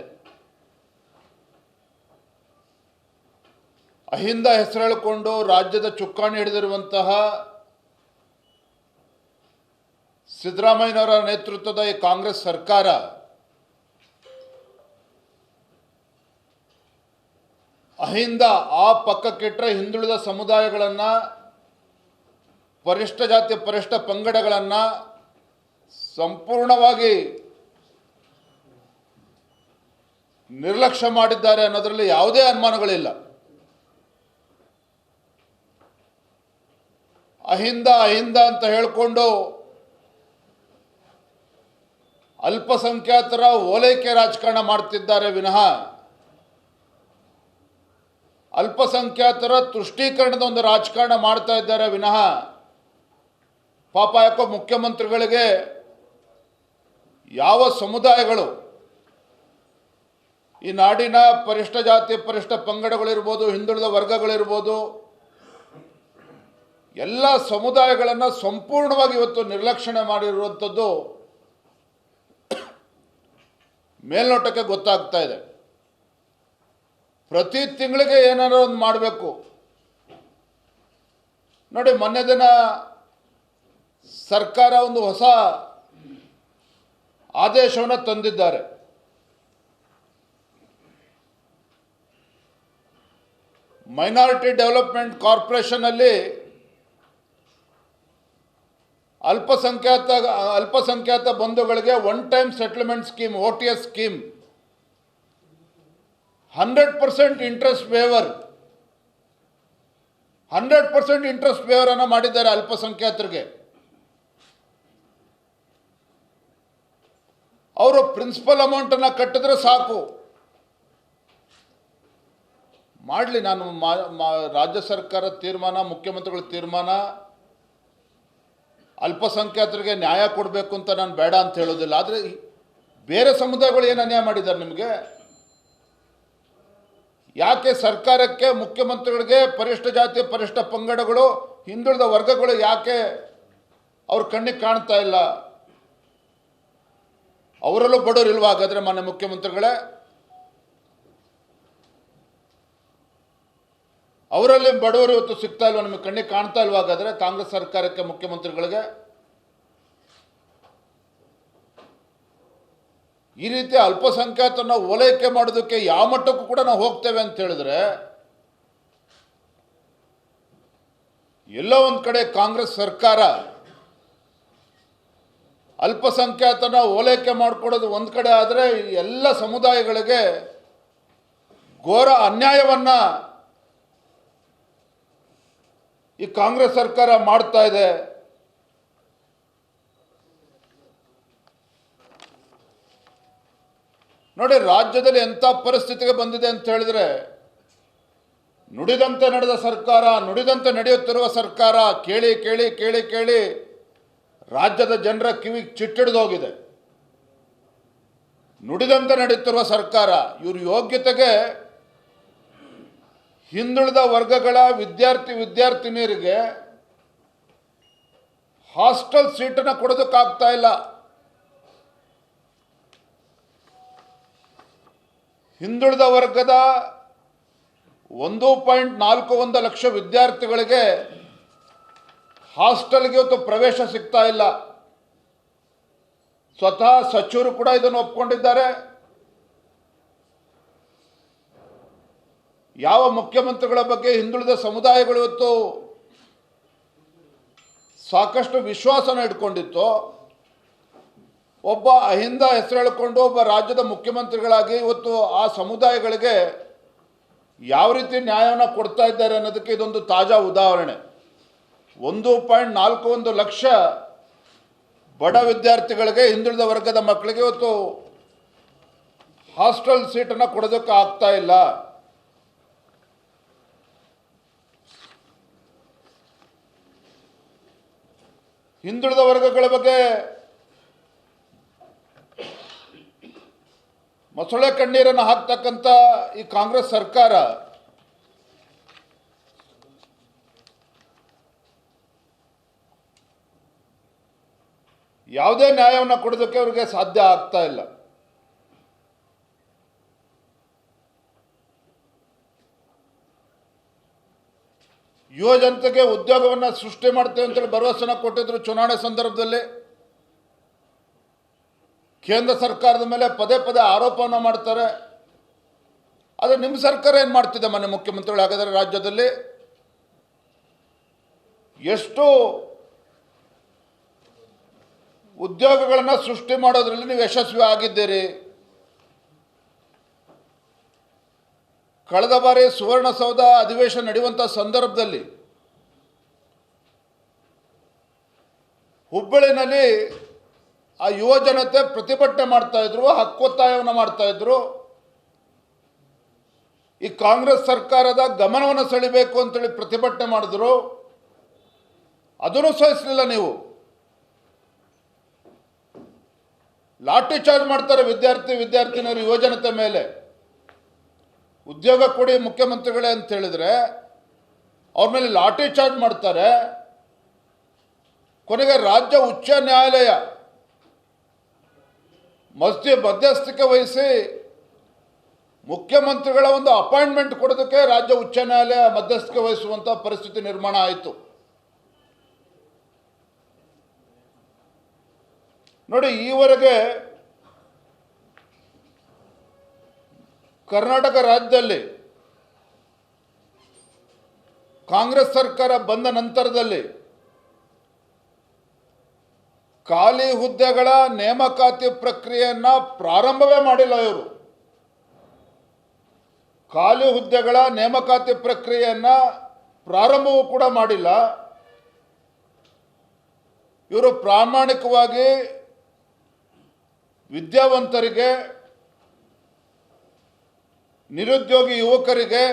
[SPEAKER 1] ಅಹಿಂದ ಹೆಸರೇಳಿಕೊಂಡು ರಾಜ್ಯದ ಚುಕ್ಕಾಣಿ ಹಿಡಿದಿರುವಂತಹ ಸಿದ್ದರಾಮಯ್ಯನವರ ನೇತೃತ್ವದ ಈ ಕಾಂಗ್ರೆಸ್ ಸರ್ಕಾರ ಅಹಿಂದ ಆ ಪಕ್ಕಕ್ಕಿಟ್ಟರೆ ಹಿಂದುಳಿದ ಸಮುದಾಯಗಳನ್ನು, ಪರಿಷ್ಠ ಜಾತಿ ಪರಿಷ್ಠ ಪಂಗಡಗಳನ್ನು ಸಂಪೂರ್ಣವಾಗಿ ನಿರ್ಲಕ್ಷ್ಯ ಮಾಡಿದ್ದಾರೆ ಅನ್ನೋದರಲ್ಲಿ ಯಾವುದೇ ಅನುಮಾನಗಳಿಲ್ಲ. ಅಹಿಂದ ಅಂತ ಹೇಳಿಕೊಂಡು ಅಲ್ಪಸಂಖ್ಯಾತರ ಓಲೈಕೆ ರಾಜಕಾರಣ ಮಾಡ್ತಿದ್ದಾರೆ ವಿನಃ ಅಲ್ಪಸಂಖ್ಯಾತರ ತುಷ್ಟೀಕರಣದ ಒಂದು ರಾಜಕಾರಣ ಮಾಡ್ತಾ ಇದ್ದಾರೆ ವಿನಃ ಪಾಪ ಯಾಕೋ ಮುಖ್ಯಮಂತ್ರಿಗಳಿಗೆ ಯಾವ ಸಮುದಾಯಗಳು ಈ ನಾಡಿನ ಪರಿಷ್ಠ ಜಾತಿ ಪರಿಷ್ಠ ಪಂಗಡಗಳಿರ್ಬೋದು, ಹಿಂದುಳಿದ ವರ್ಗಗಳಿರ್ಬೋದು, ಎಲ್ಲ ಸಮುದಾಯಗಳನ್ನು ಸಂಪೂರ್ಣವಾಗಿ ಇವತ್ತು ನಿರ್ಲಕ್ಷಣೆ ಮಾಡಿರುವಂಥದ್ದು ಮೇಲ್ನೋಟಕ್ಕೆ ಗೊತ್ತಾಗ್ತಾ ಇದೆ. ಪ್ರತಿ ತಿಂಗಳಿಗೆ ಏನಾದರೂ ಒಂದು ಮಾಡಬೇಕು. ನೋಡಿ, ಮೊನ್ನೆ ದಿನ ಸರ್ಕಾರ ಒಂದು ಹೊಸ ಆದೇಶವನ್ನು ತಂದಿದ್ದಾರೆ. ಮೈನಾರಿಟಿ ಡೆವಲಪ್ಮೆಂಟ್ ಕಾರ್ಪೊರೇಷನಲ್ಲಿ ಅಲ್ಪಸಂಖ್ಯಾತ ಬಂಧುಗಳಿಗೆ one time settlement scheme, OTS scheme, 100% interest waiver 100% interest ವೇವರನ್ನು ಮಾಡಿದ್ದಾರೆ ಅಲ್ಪಸಂಖ್ಯಾತರಿಗೆ. ಅವರು ಪ್ರಿನ್ಸಿಪಲ್ ಅಮೌಂಟನ್ನು ಕಟ್ಟಿದ್ರೆ ಸಾಕು ಮಾಡಲಿ. ನಾನು ರಾಜ್ಯ ಸರ್ಕಾರ ತೀರ್ಮಾನ, ಮುಖ್ಯಮಂತ್ರಿಗಳ ತೀರ್ಮಾನ, ಅಲ್ಪಸಂಖ್ಯಾತರಿಗೆ ನ್ಯಾಯ ಕೊಡಬೇಕು ಅಂತ ನಾನು ಬೇಡ ಅಂತ ಹೇಳೋದಿಲ್ಲ. ಆದರೆ ಬೇರೆ ಸಮುದಾಯಗಳು ಏನು ಅನ್ಯಾಯ ಮಾಡಿದ್ದಾರೆ ನಿಮಗೆ? ಯಾಕೆ ಸರ್ಕಾರಕ್ಕೆ, ಮುಖ್ಯಮಂತ್ರಿಗಳಿಗೆ ಪರಿಶಿಷ್ಟ ಜಾತಿ, ಪರಿಶಿಷ್ಟ ಪಂಗಡಗಳು, ಹಿಂದುಳಿದ ವರ್ಗಗಳು ಯಾಕೆ ಅವ್ರ ಕಣ್ಣಿಗೆ ಕಾಣ್ತಾ ಇಲ್ಲ? ಅವರಲ್ಲೂ ಬಡವರು ಇಲ್ವಾ ಹಾಗಾದರೆ ಮಾನ್ಯ ಮುಖ್ಯಮಂತ್ರಿಗಳೇ? ಅವರಲ್ಲಿ ಬಡವರು ಇವತ್ತು ಸಿಗ್ತಾ ಇಲ್ವಾ? ನಿಮಗೆ ಕಣ್ಣಿಗೆ ಕಾಣ್ತಾ ಇಲ್ವಾ ಹಾಗಾದರೆ ಕಾಂಗ್ರೆಸ್ ಸರ್ಕಾರಕ್ಕೆ, ಮುಖ್ಯಮಂತ್ರಿಗಳಿಗೆ? ಈ ರೀತಿ ಅಲ್ಪಸಂಖ್ಯಾತರನ್ನ ಓಲೈಕೆ ಮಾಡೋದಕ್ಕೆ ಯಾವ ಮಟ್ಟಕ್ಕೂ ಕೂಡ ನಾವು ಹೋಗ್ತೇವೆ ಅಂತ ಹೇಳಿದ್ರೆ, ಎಲ್ಲೋ ಒಂದು ಕಡೆ ಕಾಂಗ್ರೆಸ್ ಸರ್ಕಾರ ಅಲ್ಪಸಂಖ್ಯಾತನ ಓಲೈಕೆ ಮಾಡಿಕೊಡೋದು ಒಂದು ಕಡೆ ಆದರೆ, ಎಲ್ಲ ಸಮುದಾಯಗಳಿಗೆ ಘೋರ ಅನ್ಯಾಯವನ್ನು ಈ ಕಾಂಗ್ರೆಸ್ ಸರ್ಕಾರ ಮಾಡ್ತಾ ಇದೆ. ನೋಡಿ, ರಾಜ್ಯದಲ್ಲಿ ಎಂಥ ಪರಿಸ್ಥಿತಿಗೆ ಬಂದಿದೆ ಅಂತ ಹೇಳಿದ್ರೆ, ನುಡಿದಂತೆ ನಡೆದ ಸರ್ಕಾರ, ನುಡಿದಂತೆ ನಡೆಯುತ್ತಿರುವ ಸರ್ಕಾರ, ಕೇಳಿ ಕೇಳಿ ಕೇಳಿ ಕೇಳಿ ರಾಜ್ಯದ ಜನರ ಕಿವಿಗೆ ಚಿಟ್ಟಿಡಿದೋಗಿದೆ. ನುಡಿದಂತೆ ನಡೆಯುತ್ತಿರುವ ಸರ್ಕಾರ, ಇವ್ರ ಯೋಗ್ಯತೆಗೆ ಹಿಂದುಳಿದ ವರ್ಗಗಳ ವಿದ್ಯಾರ್ಥಿನಿಯರಿಗೆ ಹಾಸ್ಟೆಲ್ ಸೀಟನ್ನು ಕೊಡೋದಕ್ಕಾಗ್ತಾ ಇಲ್ಲ. ಹಿಂದುಳಿದ ವರ್ಗದ 1.41 ಲಕ್ಷ ವಿದ್ಯಾರ್ಥಿಗಳಿಗೆ ಹಾಸ್ಟೆಲ್ಗೆ ಇವತ್ತು ಪ್ರವೇಶ ಸಿಗ್ತಾ ಇಲ್ಲ. ಸ್ವತಃ ಸಚಿವರು ಕೂಡ ಇದನ್ನು ಒಪ್ಕೊಂಡಿದ್ದಾರೆ. ಯಾವ ಮುಖ್ಯಮಂತ್ರಿಗಳ ಬಗ್ಗೆ ಹಿಂದುಳಿದ ಸಮುದಾಯಗಳು ಇವತ್ತು ಸಾಕಷ್ಟು ವಿಶ್ವಾಸನ ಇಟ್ಕೊಂಡಿತ್ತು, ಒಬ್ಬ ಅಹಿಂದ ಹೆಸರು ಹೇಳಿಕೊಂಡು ಒಬ್ಬ ರಾಜ್ಯದ ಮುಖ್ಯಮಂತ್ರಿಗಳಾಗಿ ಇವತ್ತು ಆ ಸಮುದಾಯಗಳಿಗೆ ಯಾವ ರೀತಿ ನ್ಯಾಯವನ್ನು ಕೊಡ್ತಾ ಇದ್ದಾರೆ ಅನ್ನೋದಕ್ಕೆ ಇದೊಂದು ತಾಜಾ ಉದಾಹರಣೆ. 1.41 ಲಕ್ಷ ಬಡ ವಿದ್ಯಾರ್ಥಿಗಳಿಗೆ, ಹಿಂದುಳಿದ ವರ್ಗದ ಮಕ್ಕಳಿಗೆ ಇವತ್ತು ಹಾಸ್ಟೆಲ್ ಸೀಟನ್ನು ಕೊಡೋದಕ್ಕೆ ಆಗ್ತಾ ಇಲ್ಲ. ಹಿಂದುಳಿದ ವರ್ಗಗಳ ಬಗ್ಗೆ ಮೊಸಳೆ ಕಣ್ಣೀರನ್ನು ಹಾಕ್ತಕ್ಕಂಥ ಈ ಕಾಂಗ್ರೆಸ್ ಸರ್ಕಾರ ಯಾವುದೇ ನ್ಯಾಯವನ್ನು ಕೊಡೋದಕ್ಕೆ ಅವರಿಗೆ ಸಾಧ್ಯ ಆಗ್ತಾ ಇಲ್ಲ. ಯುವ ಜನತೆಗೆ ಉದ್ಯೋಗವನ್ನು ಸೃಷ್ಟಿ ಮಾಡ್ತೇವೆ ಅಂತೇಳಿ ಭರವಸೆನ ಕೊಟ್ಟಿದ್ರು ಚುನಾವಣೆ ಸಂದರ್ಭದಲ್ಲಿ. ಕೇಂದ್ರ ಸರ್ಕಾರದ ಮೇಲೆ ಪದೇ ಪದೇ ಆರೋಪವನ್ನು ಮಾಡ್ತಾರೆ. ಆದರೆ ನಿಮ್ಮ ಸರ್ಕಾರ ಏನು ಮಾಡ್ತಿದೆ ಮಾನ್ಯ ಮುಖ್ಯಮಂತ್ರಿಗಳು? ಹಾಗಾದರೆ ರಾಜ್ಯದಲ್ಲಿ ಎಷ್ಟು ಉದ್ಯೋಗಗಳನ್ನು ಸೃಷ್ಟಿ ಮಾಡೋದ್ರಲ್ಲಿ ನೀವು ಯಶಸ್ವಿ ಆಗಿದ್ದೀರಿ? ಕಳೆದ ಬಾರಿ ಸುವರ್ಣಸೌಧ ಅಧಿವೇಶನ ನಡೆಯುವಂಥ ಸಂದರ್ಭದಲ್ಲಿ ಹುಬ್ಬಳ್ಳಿನಲ್ಲಿ ಆ ಯುವ ಜನತೆ ಪ್ರತಿಭಟನೆ ಮಾಡ್ತಾಯಿದ್ರು, ಹಕ್ಕೊತ್ತಾಯವನ್ನು ಮಾಡ್ತಾಯಿದ್ರು. ಈ ಕಾಂಗ್ರೆಸ್ ಸರ್ಕಾರದ ಗಮನವನ್ನು ಸೆಳಿಬೇಕು ಅಂತೇಳಿ ಪ್ರತಿಭಟನೆ ಮಾಡಿದ್ರು. ಅದನ್ನು ಸಹಿಸಲಿಲ್ಲ ನೀವು. ಲಾಠಿ ಚಾರ್ಜ್ ಮಾಡ್ತಾರೆ ವಿದ್ಯಾರ್ಥಿನಿಯರು, ಯುವ ಜನತೆ ಮೇಲೆ. ಉದ್ಯೋಗ ಕೊಡಿ ಮುಖ್ಯಮಂತ್ರಿಗಳೇ ಅಂತ ಹೇಳಿದ್ರೆ ಅವ್ರ ಮೇಲೆ ಲಾಠಿ ಚಾರ್ಜ್ ಮಾಡ್ತಾರೆ. ಕೊನೆಗೆ ರಾಜ್ಯ ಉಚ್ಚ ನ್ಯಾಯಾಲಯ ಮಧ್ಯಸ್ಥಿಕೆ ವಹಿಸಿ ಮುಖ್ಯಮಂತ್ರಿಗಳ ಒಂದು ಅಪಾಯಿಂಟ್ಮೆಂಟ್ ಕೊಡೋದಕ್ಕೆ ರಾಜ್ಯ ಉಚ್ಚ ನ್ಯಾಯಾಲಯ ಮಧ್ಯಸ್ಥಿಕೆ ವಹಿಸುವಂಥ ಪರಿಸ್ಥಿತಿ ನಿರ್ಮಾಣ ಆಯಿತು. ನೋಡಿ, ಈವರೆಗೆ ಕರ್ನಾಟಕ ರಾಜ್ಯದಲ್ಲಿ ಕಾಂಗ್ರೆಸ್ ಸರ್ಕಾರ ಬಂದ ನಂತರದಲ್ಲಿ ಖಾಲಿ ಹುದ್ದೆಗಳ ನೇಮಕಾತಿ ಪ್ರಕ್ರಿಯೆಯನ್ನು ಪ್ರಾರಂಭವೇ ಮಾಡಿಲ್ಲ ಇವರು. ಖಾಲಿ ಹುದ್ದೆಗಳ ನೇಮಕಾತಿ ಪ್ರಕ್ರಿಯೆಯನ್ನು ಪ್ರಾರಂಭವೂ ಕೂಡ ಮಾಡಿಲ್ಲ. ಇವರು ಪ್ರಾಮಾಣಿಕವಾಗಿ ವಿದ್ಯಾವಂತರಿಗೆ, ನಿರುದ್ಯೋಗಿ ಯುವಕರಿಗೆ,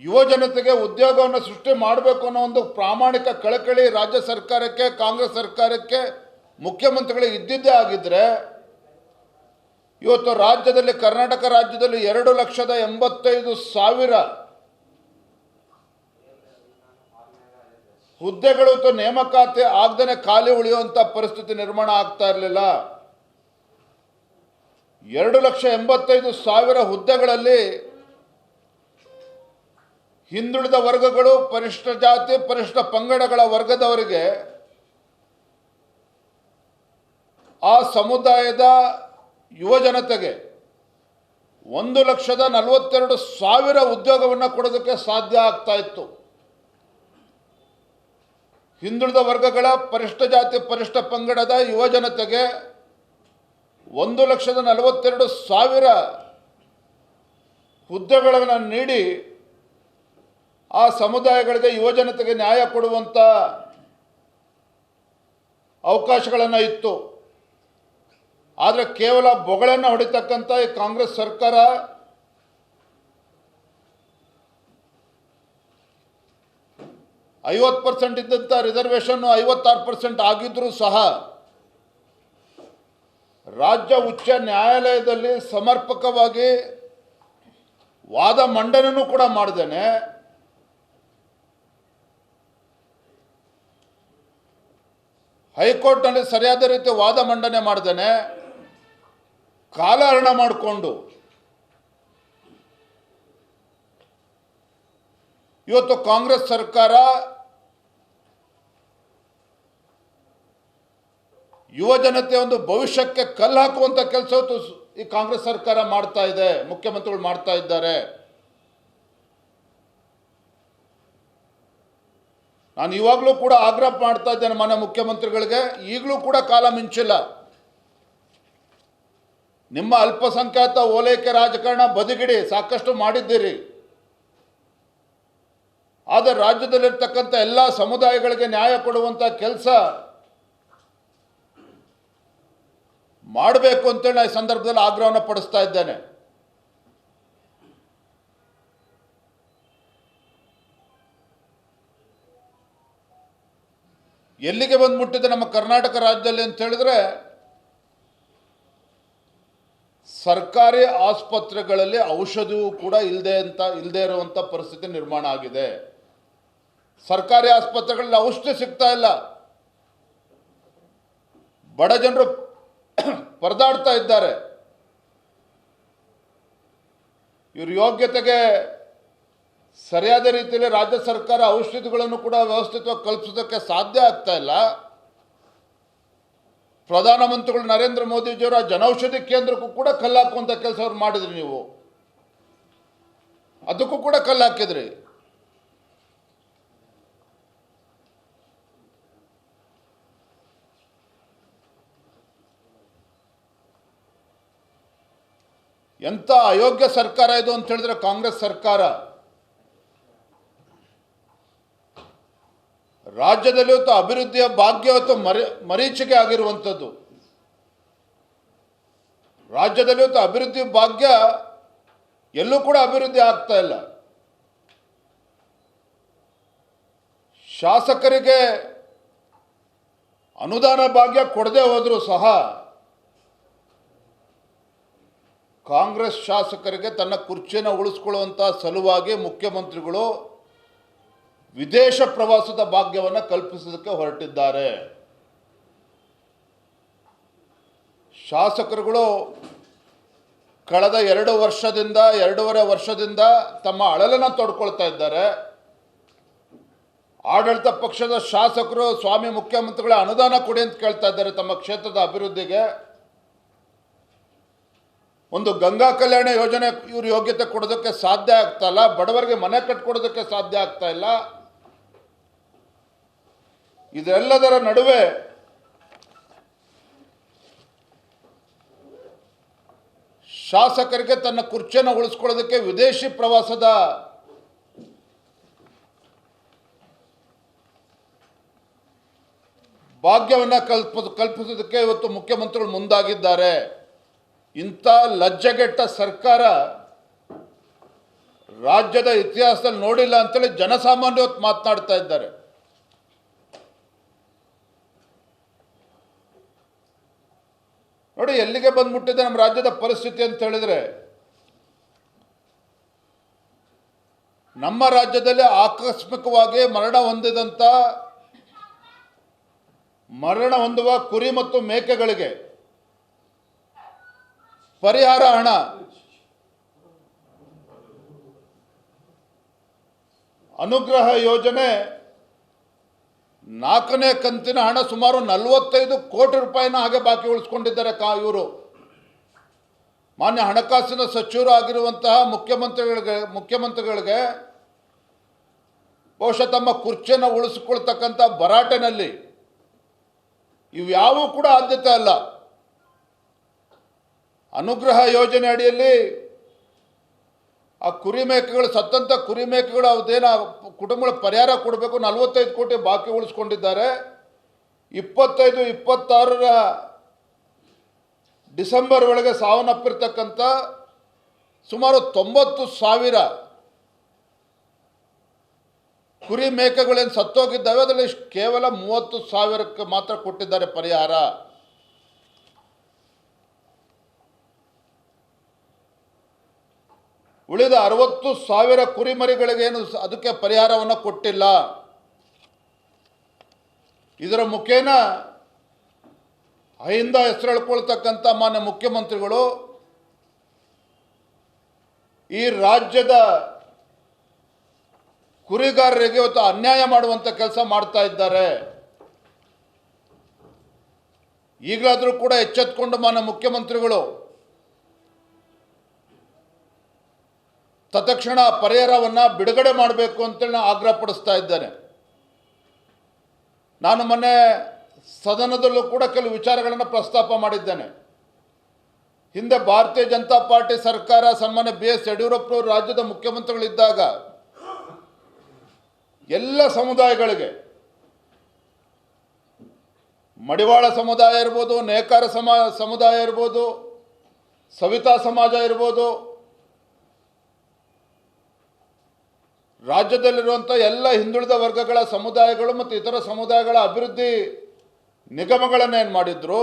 [SPEAKER 1] ಯುವ ಜನತೆಗೆ ಉದ್ಯೋಗವನ್ನು ಸೃಷ್ಟಿ ಮಾಡಬೇಕು ಅನ್ನೋ ಒಂದು ಪ್ರಾಮಾಣಿಕ ಕಳಕಳಿ ರಾಜ್ಯ ಸರ್ಕಾರಕ್ಕೆ, ಕಾಂಗ್ರೆಸ್ ಸರ್ಕಾರಕ್ಕೆ, ಮುಖ್ಯಮಂತ್ರಿಗಳಿಗೆ ಇದ್ದಿದ್ದೇ ಆಗಿದ್ದರೆ ಇವತ್ತು ರಾಜ್ಯದಲ್ಲಿ, ಕರ್ನಾಟಕ ರಾಜ್ಯದಲ್ಲಿ 2,85,000 ಹುದ್ದೆಗಳು ನೇಮಕಾತಿ ಆಗದೇ ಖಾಲಿ ಉಳಿಯುವಂಥ ಪರಿಸ್ಥಿತಿ ನಿರ್ಮಾಣ ಆಗ್ತಾ ಇರಲಿಲ್ಲ. 2,85,000 ಹುದ್ದೆಗಳಲ್ಲಿ ಹಿಂದುಳಿದ ವರ್ಗಗಳು, ಪರಿಶಿಷ್ಟ ಜಾತಿ, ಪರಿಶಿಷ್ಟ ಪಂಗಡಗಳ ವರ್ಗದವರಿಗೆ, ಆ ಸಮುದಾಯದ ಯುವ ಜನತೆಗೆ 1,42,000 ಉದ್ಯೋಗವನ್ನು ಕೊಡೋದಕ್ಕೆ ಸಾಧ್ಯ ಆಗ್ತಾ ಇತ್ತು. ಹಿಂದುಳಿದ ವರ್ಗಗಳ, ಪರಿಶಿಷ್ಟ ಜಾತಿ, ಪರಿಶಿಷ್ಟ ಪಂಗಡದ ಯುವ ಜನತೆಗೆ 1,42,000 ಹುದ್ದೆಗಳನ್ನು ನೀಡಿ ಆ ಸಮುದಾಯಗಳಿಗೆ, ಯುವ ಜನತೆಗೆ ನ್ಯಾಯ ಕೊಡುವಂಥ ಅವಕಾಶಗಳನ್ನು ಇತ್ತು. ಆದರೆ ಕೇವಲ ಬೊಗಳೆಯನ್ನು ಹೊಡಿತಕ್ಕಂಥ ಈ ಕಾಂಗ್ರೆಸ್ ಸರ್ಕಾರ %50 ಇದ್ದಂಥ ರಿಸರ್ವೇಷನ್ನು 56% ಆಗಿದ್ರೂ ಸಹ ರಾಜ್ಯ ಉಚ್ಚ ನ್ಯಾಯಾಲಯದಲ್ಲಿ ಸಮರ್ಪಕವಾಗಿ ವಾದ ಮಂಡನೆಯೂ ಕೂಡ ಮಾಡ್ದೇನೆ ಹೈಕೋರ್ಟ್ನಲ್ಲಿ ಸರಿಯಾದ ರೀತಿ ವಾದ ಮಂಡನೆ ಮಾಡ್ದೇನೆ ಕಾಲಹರಣ ಮಾಡಿಕೊಂಡು ಇವತ್ತು ಕಾಂಗ್ರೆಸ್ ಸರ್ಕಾರ ಯುವ ಜನತೆ ಒಂದು ಭವಿಷ್ಯಕ್ಕೆ ಕಲ್ಲು ಹಾಕುವಂಥ ಕೆಲಸ ಈ ಕಾಂಗ್ರೆಸ್ ಸರ್ಕಾರ ಮಾಡ್ತಾ ಇದೆ, ಮುಖ್ಯಮಂತ್ರಿಗಳು ಮಾಡ್ತಾ ಇದ್ದಾರೆ. ನಾನು ಇವಾಗಲೂ ಕೂಡ ಆಗ್ರಹ ಮಾಡ್ತಾ ಇದ್ದೇನೆ ಮಾನ್ಯ ಮುಖ್ಯಮಂತ್ರಿಗಳಿಗೆ, ಈಗಲೂ ಕೂಡ ಕಾಲ ಮಿಂಚಿಲ್ಲ. ನಿಮ್ಮ ಅಲ್ಪಸಂಖ್ಯಾತ ಓಲೈಕೆ ರಾಜಕಾರಣ ಬದಿಗಿಡಿ, ಸಾಕಷ್ಟು ಮಾಡಿದ್ದೀರಿ. ಆದರೆ ರಾಜ್ಯದಲ್ಲಿರ್ತಕ್ಕಂಥ ಎಲ್ಲ ಸಮುದಾಯಗಳಿಗೆ ನ್ಯಾಯ ಕೊಡುವಂಥ ಕೆಲಸ ಮಾಡಬೇಕು ಅಂತೇಳಿ ನಾನು ಈ ಸಂದರ್ಭದಲ್ಲಿ ಆಗ್ರಹವನ್ನು ಪಡಿಸ್ತಾ ಇದ್ದೇನೆ. ಎಲ್ಲಿಗೆ ಬಂದು ಮುಟ್ಟಿದೆ ನಮ್ಮ ಕರ್ನಾಟಕ ರಾಜ್ಯದಲ್ಲಿ ಅಂತ ಹೇಳಿದ್ರೆ, ಸರ್ಕಾರಿ ಆಸ್ಪತ್ರೆಗಳಲ್ಲಿ ಔಷಧಿಯೂ ಕೂಡ ಇಲ್ಲದೆ ಇರುವಂಥ ಪರಿಸ್ಥಿತಿ ನಿರ್ಮಾಣ ಆಗಿದೆ. ಸರ್ಕಾರಿ ಆಸ್ಪತ್ರೆಗಳಲ್ಲಿ ಔಷಧಿ ಸಿಗ್ತಾ ಇಲ್ಲ. ಬಡ ಜನರು ಪರದಾಡ್ತಾ ಇದ್ದಾರೆ. ಇವ್ರ ಯೋಗ್ಯತೆಗೆ ಸರಿಯಾದ ರೀತಿಯಲ್ಲಿ ರಾಜ್ಯ ಸರ್ಕಾರ ಔಷಧಿಗಳನ್ನು ಕೂಡ ವ್ಯವಸ್ಥಿತವಾಗಿ ಕಲ್ಪಿಸೋದಕ್ಕೆ ಸಾಧ್ಯ ಆಗ್ತಾ ಇಲ್ಲ. ಪ್ರಧಾನಮಂತ್ರಿಗಳು ನರೇಂದ್ರ ಮೋದಿಜಿಯವರ ಜನೌಷಧಿ ಕೇಂದ್ರಕ್ಕೂ ಕೂಡ ಕಲ್ಲು ಹಾಕುವಂಥ ಕೆಲಸ ಅವ್ರು ಮಾಡಿದ್ರಿ. ನೀವು ಅದಕ್ಕೂ ಕೂಡ ಕಲ್ಲು ಹಾಕಿದ್ರಿ. ಎಂಥ ಅಯೋಗ್ಯ ಸರ್ಕಾರ ಇದು ಅಂತ ಹೇಳಿದ್ರೆ ಕಾಂಗ್ರೆಸ್ ಸರ್ಕಾರ. ರಾಜ್ಯದಲ್ಲಿ ಇವತ್ತು ಅಭಿವೃದ್ಧಿಯ ಭಾಗ್ಯ ಇವತ್ತು ಮರೀಚಿಕೆ ಆಗಿರುವಂಥದ್ದು. ರಾಜ್ಯದಲ್ಲಿ ಇವತ್ತು ಅಭಿವೃದ್ಧಿ ಭಾಗ್ಯ ಎಲ್ಲೂ ಕೂಡ ಅಭಿವೃದ್ಧಿ ಆಗ್ತಾ ಇಲ್ಲ. ಶಾಸಕರಿಗೆ ಅನುದಾನ ಭಾಗ್ಯ ಕೊಡದೆ ಹೋದರೂ ಸಹ ಕಾಂಗ್ರೆಸ್ ಶಾಸಕರಿಗೆ ತನ್ನ ಕುರ್ಚಿಯನ್ನು ಉಳಿಸ್ಕೊಳ್ಳುವಂಥ ಸಲುವಾಗಿ ಮುಖ್ಯಮಂತ್ರಿಗಳು ವಿದೇಶ ಪ್ರವಾಸದ ಭಾಗ್ಯವನ್ನು ಕಲ್ಪಿಸೋದಕ್ಕೆ ಹೊರಟಿದ್ದಾರೆ. ಶಾಸಕರುಗಳು ಕಳೆದ 2.5 ವರ್ಷದಿಂದ ತಮ್ಮ ಅಳಲನ್ನು ತೊಡ್ಕೊಳ್ತಾ ಇದ್ದಾರೆ. ಆಡಳಿತ ಪಕ್ಷದ ಶಾಸಕರು ಸ್ವಾಮಿ ಮುಖ್ಯಮಂತ್ರಿಗಳ ಅನುದಾನ ಕೊಡಿ ಅಂತ ಕೇಳ್ತಾ ಇದ್ದಾರೆ ತಮ್ಮ ಕ್ಷೇತ್ರದ ಅಭಿವೃದ್ಧಿಗೆ. ಒಂದು ಗಂಗಾ ಕಲ್ಯಾಣ ಯೋಜನೆ ಇವರು ಯೋಗ್ಯತೆ ಕೊಡೋದಕ್ಕೆ ಸಾಧ್ಯ ಆಗ್ತಾ ಇಲ್ಲ. ಬಡವರಿಗೆ ಮನೆ ಕಟ್ಕೊಡೋದಕ್ಕೆ ಸಾಧ್ಯ ಆಗ್ತಾ ಇಲ್ಲ. ಇದೆಲ್ಲದರ ನಡುವೆ ಶಾಸಕರಿಗೆ ತನ್ನ ಕುರ್ಚಿಯನ್ನು ಉಳಿಸ್ಕೊಳ್ಳೋದಕ್ಕೆ ವಿದೇಶಿ ಪ್ರವಾಸದ ಭಾಗ್ಯವನ್ನು ಕಲ್ಪಿಸೋದಕ್ಕೆ ಇವತ್ತು ಮುಖ್ಯಮಂತ್ರಿಗಳು ಮುಂದಾಗಿದ್ದಾರೆ. ಇಂಥ ಲಜ್ಜೆಗೆಟ್ಟ ಸರ್ಕಾರ ರಾಜ್ಯದ ಇತಿಹಾಸದಲ್ಲಿ ನೋಡಿಲ್ಲ ಅಂತೇಳಿ ಜನಸಾಮಾನ್ಯ ಇವತ್ತು ಮಾತನಾಡ್ತಾ ಇದ್ದಾರೆ. ನೋಡಿ ಎಲ್ಲಿಗೆ ಬಂದ್ಬಿಟ್ಟಿದೆ ನಮ್ಮ ರಾಜ್ಯದ ಪರಿಸ್ಥಿತಿ ಅಂತ ಹೇಳಿದ್ರೆ, ನಮ್ಮ ರಾಜ್ಯದಲ್ಲಿ ಆಕಸ್ಮಿಕವಾಗಿ ಮರಣ ಹೊಂದುವ ಕುರಿ ಮತ್ತು ಮೇಕೆಗಳಿಗೆ ಪರಿಹಾರ ಹಣ ಅನುಗ್ರಹ ಯೋಜನೆ 4ನೇ ಕಂತಿನ ಹಣ ಸುಮಾರು 45 ಕೋಟಿ ರೂಪಾಯಿನ ಹಾಗೆ ಬಾಕಿ ಉಳಿಸ್ಕೊಂಡಿದ್ದಾರೆ ಇವರು. ಮಾನ್ಯ ಹಣಕಾಸಿನ ಸಚಿವರು ಆಗಿರುವಂತಹ ಮುಖ್ಯಮಂತ್ರಿಗಳಿಗೆ ಬಹುಶಃ ತಮ್ಮ ಕುರ್ಚಿಯನ್ನು ಉಳಿಸಿಕೊಳ್ತಕ್ಕಂಥ ಭರಾಟೆನಲ್ಲಿ ಇವ್ಯಾವೂ ಕೂಡ ಆದ್ಯತೆ ಅಲ್ಲ. ಅನುಗ್ರಹ ಯೋಜನೆ ಅಡಿಯಲ್ಲಿ ಆ ಕುರಿಮೇಕೆಗಳು ಸತ್ತಂಥ ಕುರಿಮೇಕೆಗಳು ಅದೇನ ಕುಟುಂಬಗಳ ಪರಿಹಾರ ಕೊಡಬೇಕು, 45 ಕೋಟಿ ಬಾಕಿ ಉಳಿಸ್ಕೊಂಡಿದ್ದಾರೆ. 25-26 ಡಿಸೆಂಬರ್ ಒಳಗೆ ಸಾವನ್ನಪ್ಪಿರ್ತಕ್ಕಂಥ ಸುಮಾರು 90,000 ಕುರಿ ಮೇಕೆಗಳೇನು ಸತ್ತೋಗಿದ್ದಾವೆ ಅದರಲ್ಲಿ ಕೇವಲ 30,000ಕ್ಕೆ ಮಾತ್ರ ಕೊಟ್ಟಿದ್ದಾರೆ ಪರಿಹಾರ. ಉಳಿದ 60,000 ಕುರಿಮರಿಗಳಿಗೇನು ಅದಕ್ಕೆ ಪರಿಹಾರವನ್ನು ಕೊಟ್ಟಿಲ್ಲ. ಇದರ ಮುಖೇನ ಅಹಿಂದ ಹೆಸರು ಹೇಳ್ಕೊಳ್ತಕ್ಕಂಥ ಮಾನ್ಯ ಮುಖ್ಯಮಂತ್ರಿಗಳು ಈ ರಾಜ್ಯದ ಕುರಿಗಾರರಿಗೆ ಇವತ್ತು ಅನ್ಯಾಯ ಮಾಡುವಂಥ ಕೆಲಸ ಮಾಡ್ತಾ ಇದ್ದಾರೆ. ಈಗಲಾದರೂ ಕೂಡ ಎಚ್ಚೆತ್ತುಕೊಂಡು ಮಾನ್ಯ ಮುಖ್ಯಮಂತ್ರಿಗಳು ತತ್ಕ್ಷಣ ಪರಿಹಾರವನ್ನು ಬಿಡುಗಡೆ ಮಾಡಬೇಕು ಅಂತೇಳಿ ನಾನು ಆಗ್ರಹಪಡಿಸ್ತಾ ಇದ್ದೇನೆ. ನಾನು ಮೊನ್ನೆ ಸದನದಲ್ಲೂ ಕೂಡ ಕೆಲವು ವಿಚಾರಗಳನ್ನು ಪ್ರಸ್ತಾಪ ಮಾಡಿದ್ದೇನೆ. ಹಿಂದೆ ಭಾರತೀಯ ಜನತಾ ಪಾರ್ಟಿ ಸರ್ಕಾರ ಸನ್ಮಾನ್ಯ BS ಯಡಿಯೂರಪ್ಪನವರು ರಾಜ್ಯದ ಮುಖ್ಯಮಂತ್ರಿಗಳಿದ್ದಾಗ ಎಲ್ಲ ಸಮುದಾಯಗಳಿಗೆ, ಮಡಿವಾಳ ಸಮುದಾಯ ಇರ್ಬೋದು, ನೇಕಾರ ಸಮುದಾಯ ಇರ್ಬೋದು, ಸವಿತಾ ಸಮಾಜ ಇರ್ಬೋದು, ರಾಜ್ಯದಲ್ಲಿರುವಂಥ ಎಲ್ಲ ಹಿಂದುಳಿದ ವರ್ಗಗಳ ಸಮುದಾಯಗಳು ಮತ್ತು ಇತರ ಸಮುದಾಯಗಳ ಅಭಿವೃದ್ಧಿ ನಿಗಮಗಳನ್ನು ಏನು ಮಾಡಿದ್ರು,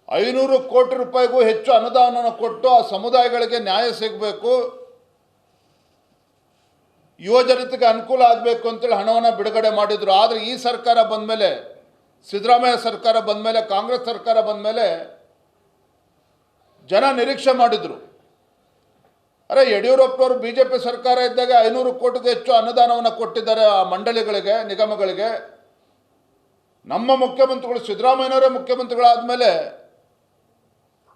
[SPEAKER 1] 500 ಕೋಟಿ ರೂಪಾಯಿಗೂ ಹೆಚ್ಚು ಅನುದಾನವನ್ನು ಕೊಟ್ಟು ಆ ಸಮುದಾಯಗಳಿಗೆ ನ್ಯಾಯ ಸಿಗಬೇಕು, ಯುವಜನತೆಗೆ ಅನುಕೂಲ ಆಗಬೇಕು ಅಂತೇಳಿ ಹಣವನ್ನು ಬಿಡುಗಡೆ ಮಾಡಿದರು. ಆದರೆ ಈ ಸರ್ಕಾರ ಬಂದ ಮೇಲೆ, ಸಿದ್ದರಾಮಯ್ಯ ಸರ್ಕಾರ ಬಂದ ಮೇಲೆ, ಕಾಂಗ್ರೆಸ್ ಸರ್ಕಾರ ಬಂದ ಮೇಲೆ ಜನ ನಿರೀಕ್ಷೆ ಮಾಡಿದರು. ಅರೆ ಯಡಿಯೂರಪ್ಪನವರು BJP ಸರ್ಕಾರ ಇದ್ದಾಗ 500 ಕೋಟಿಗೂ ಹೆಚ್ಚು ಅನುದಾನವನ್ನು ಕೊಟ್ಟಿದ್ದಾರೆ ಆ ಮಂಡಳಿಗಳಿಗೆ, ನಿಗಮಗಳಿಗೆ. ನಮ್ಮ ಮುಖ್ಯಮಂತ್ರಿಗಳು ಸಿದ್ದರಾಮಯ್ಯನವರೇ ಮುಖ್ಯಮಂತ್ರಿಗಳಾದ ಮೇಲೆ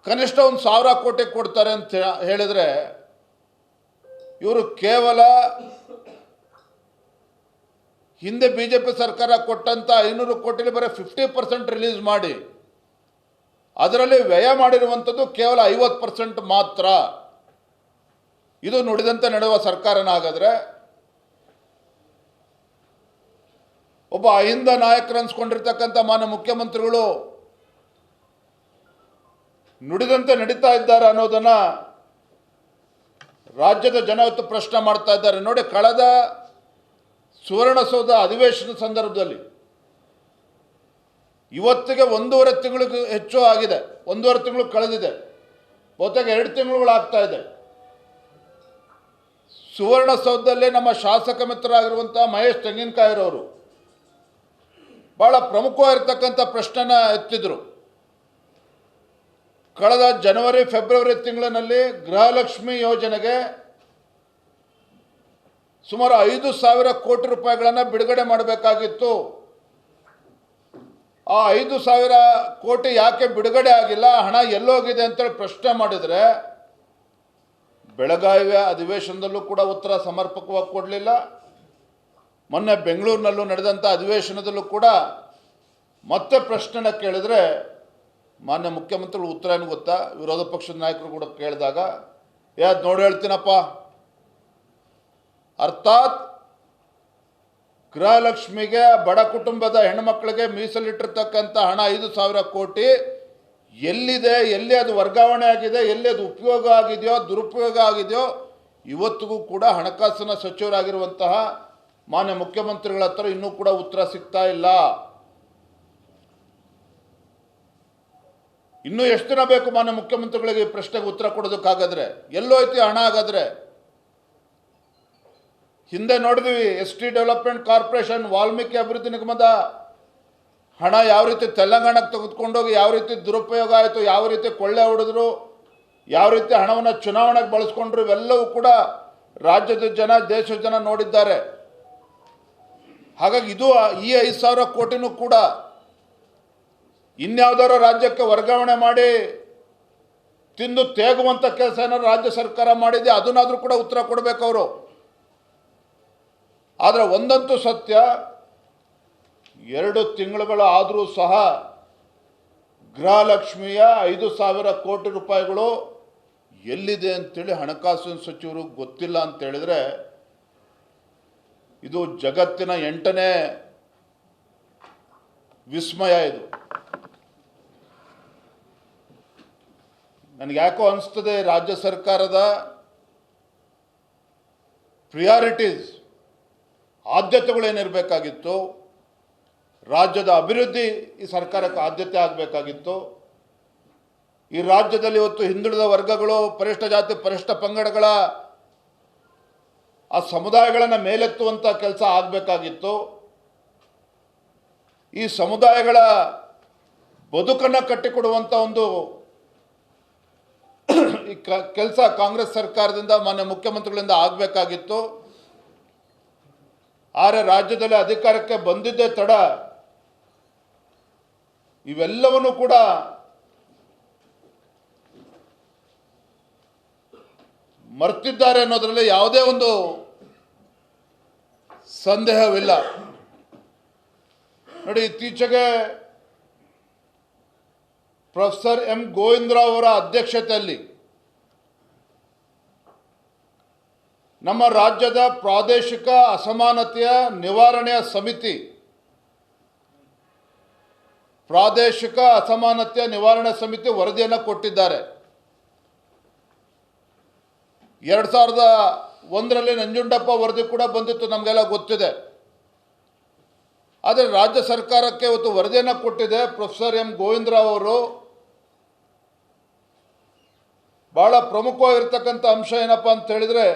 [SPEAKER 1] ಕನಿಷ್ಠ 1,000 ಕೋಟಿ ಕೊಡ್ತಾರೆ ಅಂತ ಹೇಳಿದರೆ, ಇವರು ಕೇವಲ ಹಿಂದೆ BJP ಸರ್ಕಾರ ಕೊಟ್ಟಂಥ 500 ಕೋಟಿಲಿ ಬರೀ 50% ರಿಲೀಸ್ ಮಾಡಿ ಅದರಲ್ಲಿ ವ್ಯಯ ಮಾಡಿರುವಂಥದ್ದು ಕೇವಲ 50% ಮಾತ್ರ. ಇದು ನುಡಿದಂತೆ ನಡೆಯುವ ಸರ್ಕಾರನ ಹಾಗಾದರೆ? ಒಬ್ಬ ಅಹಿಂದ ನಾಯಕರು ಅನ್ಸ್ಕೊಂಡಿರ್ತಕ್ಕಂಥ ಮಾನ್ಯ ಮುಖ್ಯಮಂತ್ರಿಗಳು ನುಡಿದಂತೆ ನಡೀತಾ ಇದ್ದಾರೆ ಅನ್ನೋದನ್ನು ರಾಜ್ಯದ ಜನ ಇವತ್ತು ಪ್ರಶ್ನೆ ಮಾಡ್ತಾ ಇದ್ದಾರೆ. ನೋಡಿ, ಕಳೆದ ಸುವರ್ಣಸೌಧ ಅಧಿವೇಶನ ಸಂದರ್ಭದಲ್ಲಿ ಇವತ್ತಿಗೆ 1.5 ತಿಂಗಳಿಗೂ ಹೆಚ್ಚು ಆಗಿದೆ, 1.5 ತಿಂಗಳು ಕಳೆದಿದೆ, ಬಹುತೇಕ 2 ತಿಂಗಳುಗಳಾಗ್ತಾ ಇದೆ. ಸುವರ್ಣಸೌಧದಲ್ಲಿ ನಮ್ಮ ಶಾಸಕ ಮಿತ್ರರಾಗಿರುವಂಥ ಮಹೇಶ್ ತೆಂಗಿನಕಾಯಿರವರು ಭಾಳ ಪ್ರಮುಖವಾಗಿರ್ತಕ್ಕಂಥ ಪ್ರಶ್ನೆನ ಎತ್ತಿದ್ರು. ಕಳೆದ ಜನವರಿ ಫೆಬ್ರವರಿ ತಿಂಗಳಿನಲ್ಲಿ ಗೃಹಲಕ್ಷ್ಮಿ ಯೋಜನೆಗೆ ಸುಮಾರು 5,000 ಕೋಟಿ ರೂಪಾಯಿಗಳನ್ನು ಬಿಡುಗಡೆ ಮಾಡಬೇಕಾಗಿತ್ತು. ಆ 5,000 ಕೋಟಿ ಯಾಕೆ ಬಿಡುಗಡೆ ಆಗಿಲ್ಲ, ಹಣ ಎಲ್ಲೋಗಿದೆ ಅಂತೇಳಿ ಪ್ರಶ್ನೆ ಮಾಡಿದರೆ ಬೆಳಗಾವಿ ಅಧಿವೇಶನದಲ್ಲೂ ಕೂಡ ಉತ್ತರ ಸಮರ್ಪಕವಾಗಿ ಕೊಡಲಿಲ್ಲ. ಮೊನ್ನೆ ಬೆಂಗಳೂರಿನಲ್ಲೂ ನಡೆದಂಥ ಅಧಿವೇಶನದಲ್ಲೂ ಕೂಡ ಮತ್ತೆ ಪ್ರಶ್ನೆನ ಕೇಳಿದರೆ ಮಾನ್ಯ ಮುಖ್ಯಮಂತ್ರಿಗಳು ಉತ್ತರ ಏನು ಗೊತ್ತಾ? ವಿರೋಧ ಪಕ್ಷದ ನಾಯಕರು ಕೂಡ ಕೇಳಿದಾಗ ಅದು ನೋಡಿ ಹೇಳ್ತೀನಪ್ಪ, ಅರ್ಥಾತ್ ಗೃಹಲಕ್ಷ್ಮಿಗೆ ಬಡ ಕುಟುಂಬದ ಹೆಣ್ಣುಮಕ್ಕಳಿಗೆ ಮೀಸಲಿಟ್ಟಿರ್ತಕ್ಕಂಥ ಹಣ 5,000 ಕೋಟಿ ಎಲ್ಲಿದೆ, ಎಲ್ಲಿ ಅದು ವರ್ಗಾವಣೆ ಆಗಿದೆ, ಎಲ್ಲಿ ಅದು ಉಪಯೋಗ ಆಗಿದೆಯೋ ದುರುಪಯೋಗ ಆಗಿದೆಯೋ ಇವತ್ತಿಗೂ ಕೂಡ ಹಣಕಾಸಿನ ಸಚಿವರಾಗಿರುವಂತಹ ಮಾನ್ಯ ಮುಖ್ಯಮಂತ್ರಿಗಳ ಹತ್ರ ಇನ್ನೂ ಕೂಡ ಉತ್ತರ ಸಿಗ್ತಾ ಇಲ್ಲ. ಇನ್ನೂ ಎಷ್ಟು ದಿನ ಬೇಕು ಮಾನ್ಯ ಮುಖ್ಯಮಂತ್ರಿಗಳಿಗೆ ಈ ಪ್ರಶ್ನೆಗೆ ಉತ್ತರ ಕೊಡೋದಕ್ಕಾಗಾದ್ರೆ? ಎಲ್ಲೋಯ್ತು ಹಣ ಹಾಗಾದ್ರೆ? ಹಿಂದೆ ನೋಡಿದ್ವಿ, ST ಡೆವಲಪ್ಮೆಂಟ್ ಕಾರ್ಪೊರೇಷನ್, ವಾಲ್ಮೀಕಿ ಅಭಿವೃದ್ಧಿ ನಿಗಮದ ಹಣ ಯಾವ ರೀತಿ ತೆಲಂಗಾಣಕ್ಕೆ ತೆಗೆದುಕೊಂಡೋಗಿ ಯಾವ ರೀತಿ ದುರುಪಯೋಗ ಆಯಿತು, ಯಾವ ರೀತಿ ಕೊಳ್ಳೆ ಹೊಡೆದ್ರು, ಯಾವ ರೀತಿ ಹಣವನ್ನು ಚುನಾವಣೆಗೆ ಬಳಸ್ಕೊಂಡ್ರು, ಇವೆಲ್ಲವೂ ಕೂಡ ರಾಜ್ಯದ ಜನ, ದೇಶದ ಜನ ನೋಡಿದ್ದಾರೆ. ಹಾಗಾಗಿ ಇದು ಈ 5,000 ಕೋಟಿನೂ ಕೂಡ ಇನ್ಯಾವುದಾರೋ ರಾಜ್ಯಕ್ಕೆ ವರ್ಗಾವಣೆ ಮಾಡಿ ತಿಂದು ತೇಗುವಂಥ ಕೆಲಸ ಏನಾದ್ರು ರಾಜ್ಯ ಸರ್ಕಾರ ಮಾಡಿದೆ, ಅದನ್ನಾದರೂ ಕೂಡ ಉತ್ತರ ಕೊಡಬೇಕು ಅವರು. ಆದರೆ ಒಂದಂತೂ ಸತ್ಯ, 2 ತಿಂಗಳುಗಳು ಆದರೂ ಸಹ ಗೃಹಲಕ್ಷ್ಮಿಯ 5,000 ಕೋಟಿ ರೂಪಾಯಿಗಳು ಎಲ್ಲಿದೆ ಅಂತೇಳಿ ಹಣಕಾಸಿನ ಸಚಿವರು ಗೊತ್ತಿಲ್ಲ ಅಂತೇಳಿದರೆ ಇದು ಜಗತ್ತಿನ 8ನೇ ವಿಸ್ಮಯ. ಇದು ನನಗೆ ಯಾಕೋ ಅನಿಸ್ತದೆ, ರಾಜ್ಯ ಸರ್ಕಾರದ ಪ್ರಿಯಾರಿಟೀಸ್, ಆದ್ಯತೆಗಳೇನಿರಬೇಕಾಗಿತ್ತು, ರಾಜ್ಯದ ಅಭಿವೃದ್ಧಿ ಈ ಸರ್ಕಾರಕ್ಕೆ ಆದ್ಯತೆ ಆಗಬೇಕಾಗಿತ್ತು. ಈ ರಾಜ್ಯದಲ್ಲಿ ಇವತ್ತು ಹಿಂದುಳಿದ ವರ್ಗಗಳು, ಪರಿಶಿಷ್ಟ ಜಾತಿ, ಪರಿಶಿಷ್ಟ ಪಂಗಡಗಳ ಆ ಸಮುದಾಯಗಳನ್ನು ಮೇಲೆತ್ತುವಂಥ ಕೆಲಸ ಆಗಬೇಕಾಗಿತ್ತು. ಈ ಸಮುದಾಯಗಳ ಬದುಕನ್ನು ಕಟ್ಟಿಕೊಡುವಂಥ ಒಂದು ಈ ಕೆಲಸ ಕಾಂಗ್ರೆಸ್ ಸರ್ಕಾರದಿಂದ, ಮಾನ್ಯ ಮುಖ್ಯಮಂತ್ರಿಗಳಿಂದ ಆಗಬೇಕಾಗಿತ್ತು. ಆದರೆ ರಾಜ್ಯದಲ್ಲಿ ಅಧಿಕಾರಕ್ಕೆ ಬಂದಿದ್ದೇ ತಡ ಇವೆಲ್ಲವನ್ನೂ ಕೂಡ ಮರ್ತಿದ್ದಾರೆ ಅನ್ನೋದರಲ್ಲಿ ಯಾವುದೇ ಒಂದು ಸಂದೇಹವಿಲ್ಲ. ನೋಡಿ, ಇತ್ತೀಚೆಗೆ ಪ್ರೊಫೆಸರ್ ಎಂ ಗೋವಿಂದರಾವ್ ಅವರ ಅಧ್ಯಕ್ಷತೆಯಲ್ಲಿ ನಮ್ಮ ರಾಜ್ಯದ ಪ್ರಾದೇಶಿಕ ಅಸಮಾನತೆಯ ನಿವಾರಣೆಯ ಸಮಿತಿ, ಪ್ರಾದೇಶಿಕ ಅಸಮಾನತೆಯ ನಿವಾರಣೆ ಸಮಿತಿ ವರದಿಯನ್ನು ಕೊಟ್ಟಿದ್ದಾರೆ. 2001ರಲ್ಲಿ ನಂಜುಂಡಪ್ಪ ವರದಿ ಕೂಡ ಬಂದಿತ್ತು, ನಮಗೆಲ್ಲ ಗೊತ್ತಿದೆ. ಆದರೆ ರಾಜ್ಯ ಸರ್ಕಾರಕ್ಕೆ ಇವತ್ತು ವರದಿಯನ್ನು ಕೊಟ್ಟಿದೆ ಪ್ರೊಫೆಸರ್ ಎಂ ಗೋವಿಂದರಾವ್ ಅವರು. ಭಾಳ ಪ್ರಮುಖವಾಗಿರ್ತಕ್ಕಂಥ ಅಂಶ ಏನಪ್ಪ ಅಂತ ಹೇಳಿದರೆ,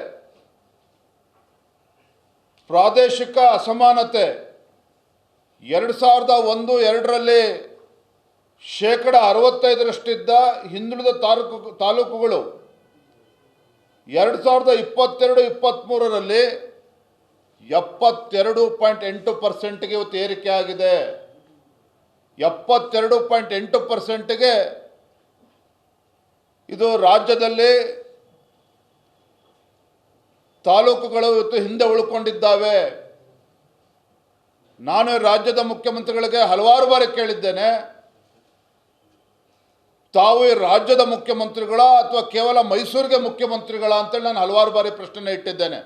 [SPEAKER 1] ಪ್ರಾದೇಶಿಕ ಅಸಮಾನತೆ 2001-2ರಲ್ಲಿ 65%ರಷ್ಟಿದ್ದ ಹಿಂದುಳಿದ ತಾಲೂಕುಗಳು 2022-23ರಲ್ಲಿ 72.8%ಗೆ ಇವತ್ತು ಏರಿಕೆ ಆಗಿದೆ. 72.8%ಗೆ ಇದು ರಾಜ್ಯದಲ್ಲಿ ತಾಲೂಕುಗಳು ಇವತ್ತು ಹಿಂದೆ ಉಳ್ಕೊಂಡಿದ್ದಾವೆ. ನಾನು ರಾಜ್ಯದ ಮುಖ್ಯಮಂತ್ರಿಗಳಿಗೆ ಹಲವಾರು ಬಾರಿ ಕೇಳಿದ್ದೇನೆ, ತಾವು ಈ ರಾಜ್ಯದ ಮುಖ್ಯಮಂತ್ರಿಗಳ ಅಥವಾ ಕೇವಲ ಮೈಸೂರಿಗೆ ಮುಖ್ಯಮಂತ್ರಿಗಳ ಅಂತೇಳಿ ನಾನು ಹಲವಾರು ಬಾರಿ ಪ್ರಶ್ನೆ ಇಟ್ಟಿದ್ದೇನೆ.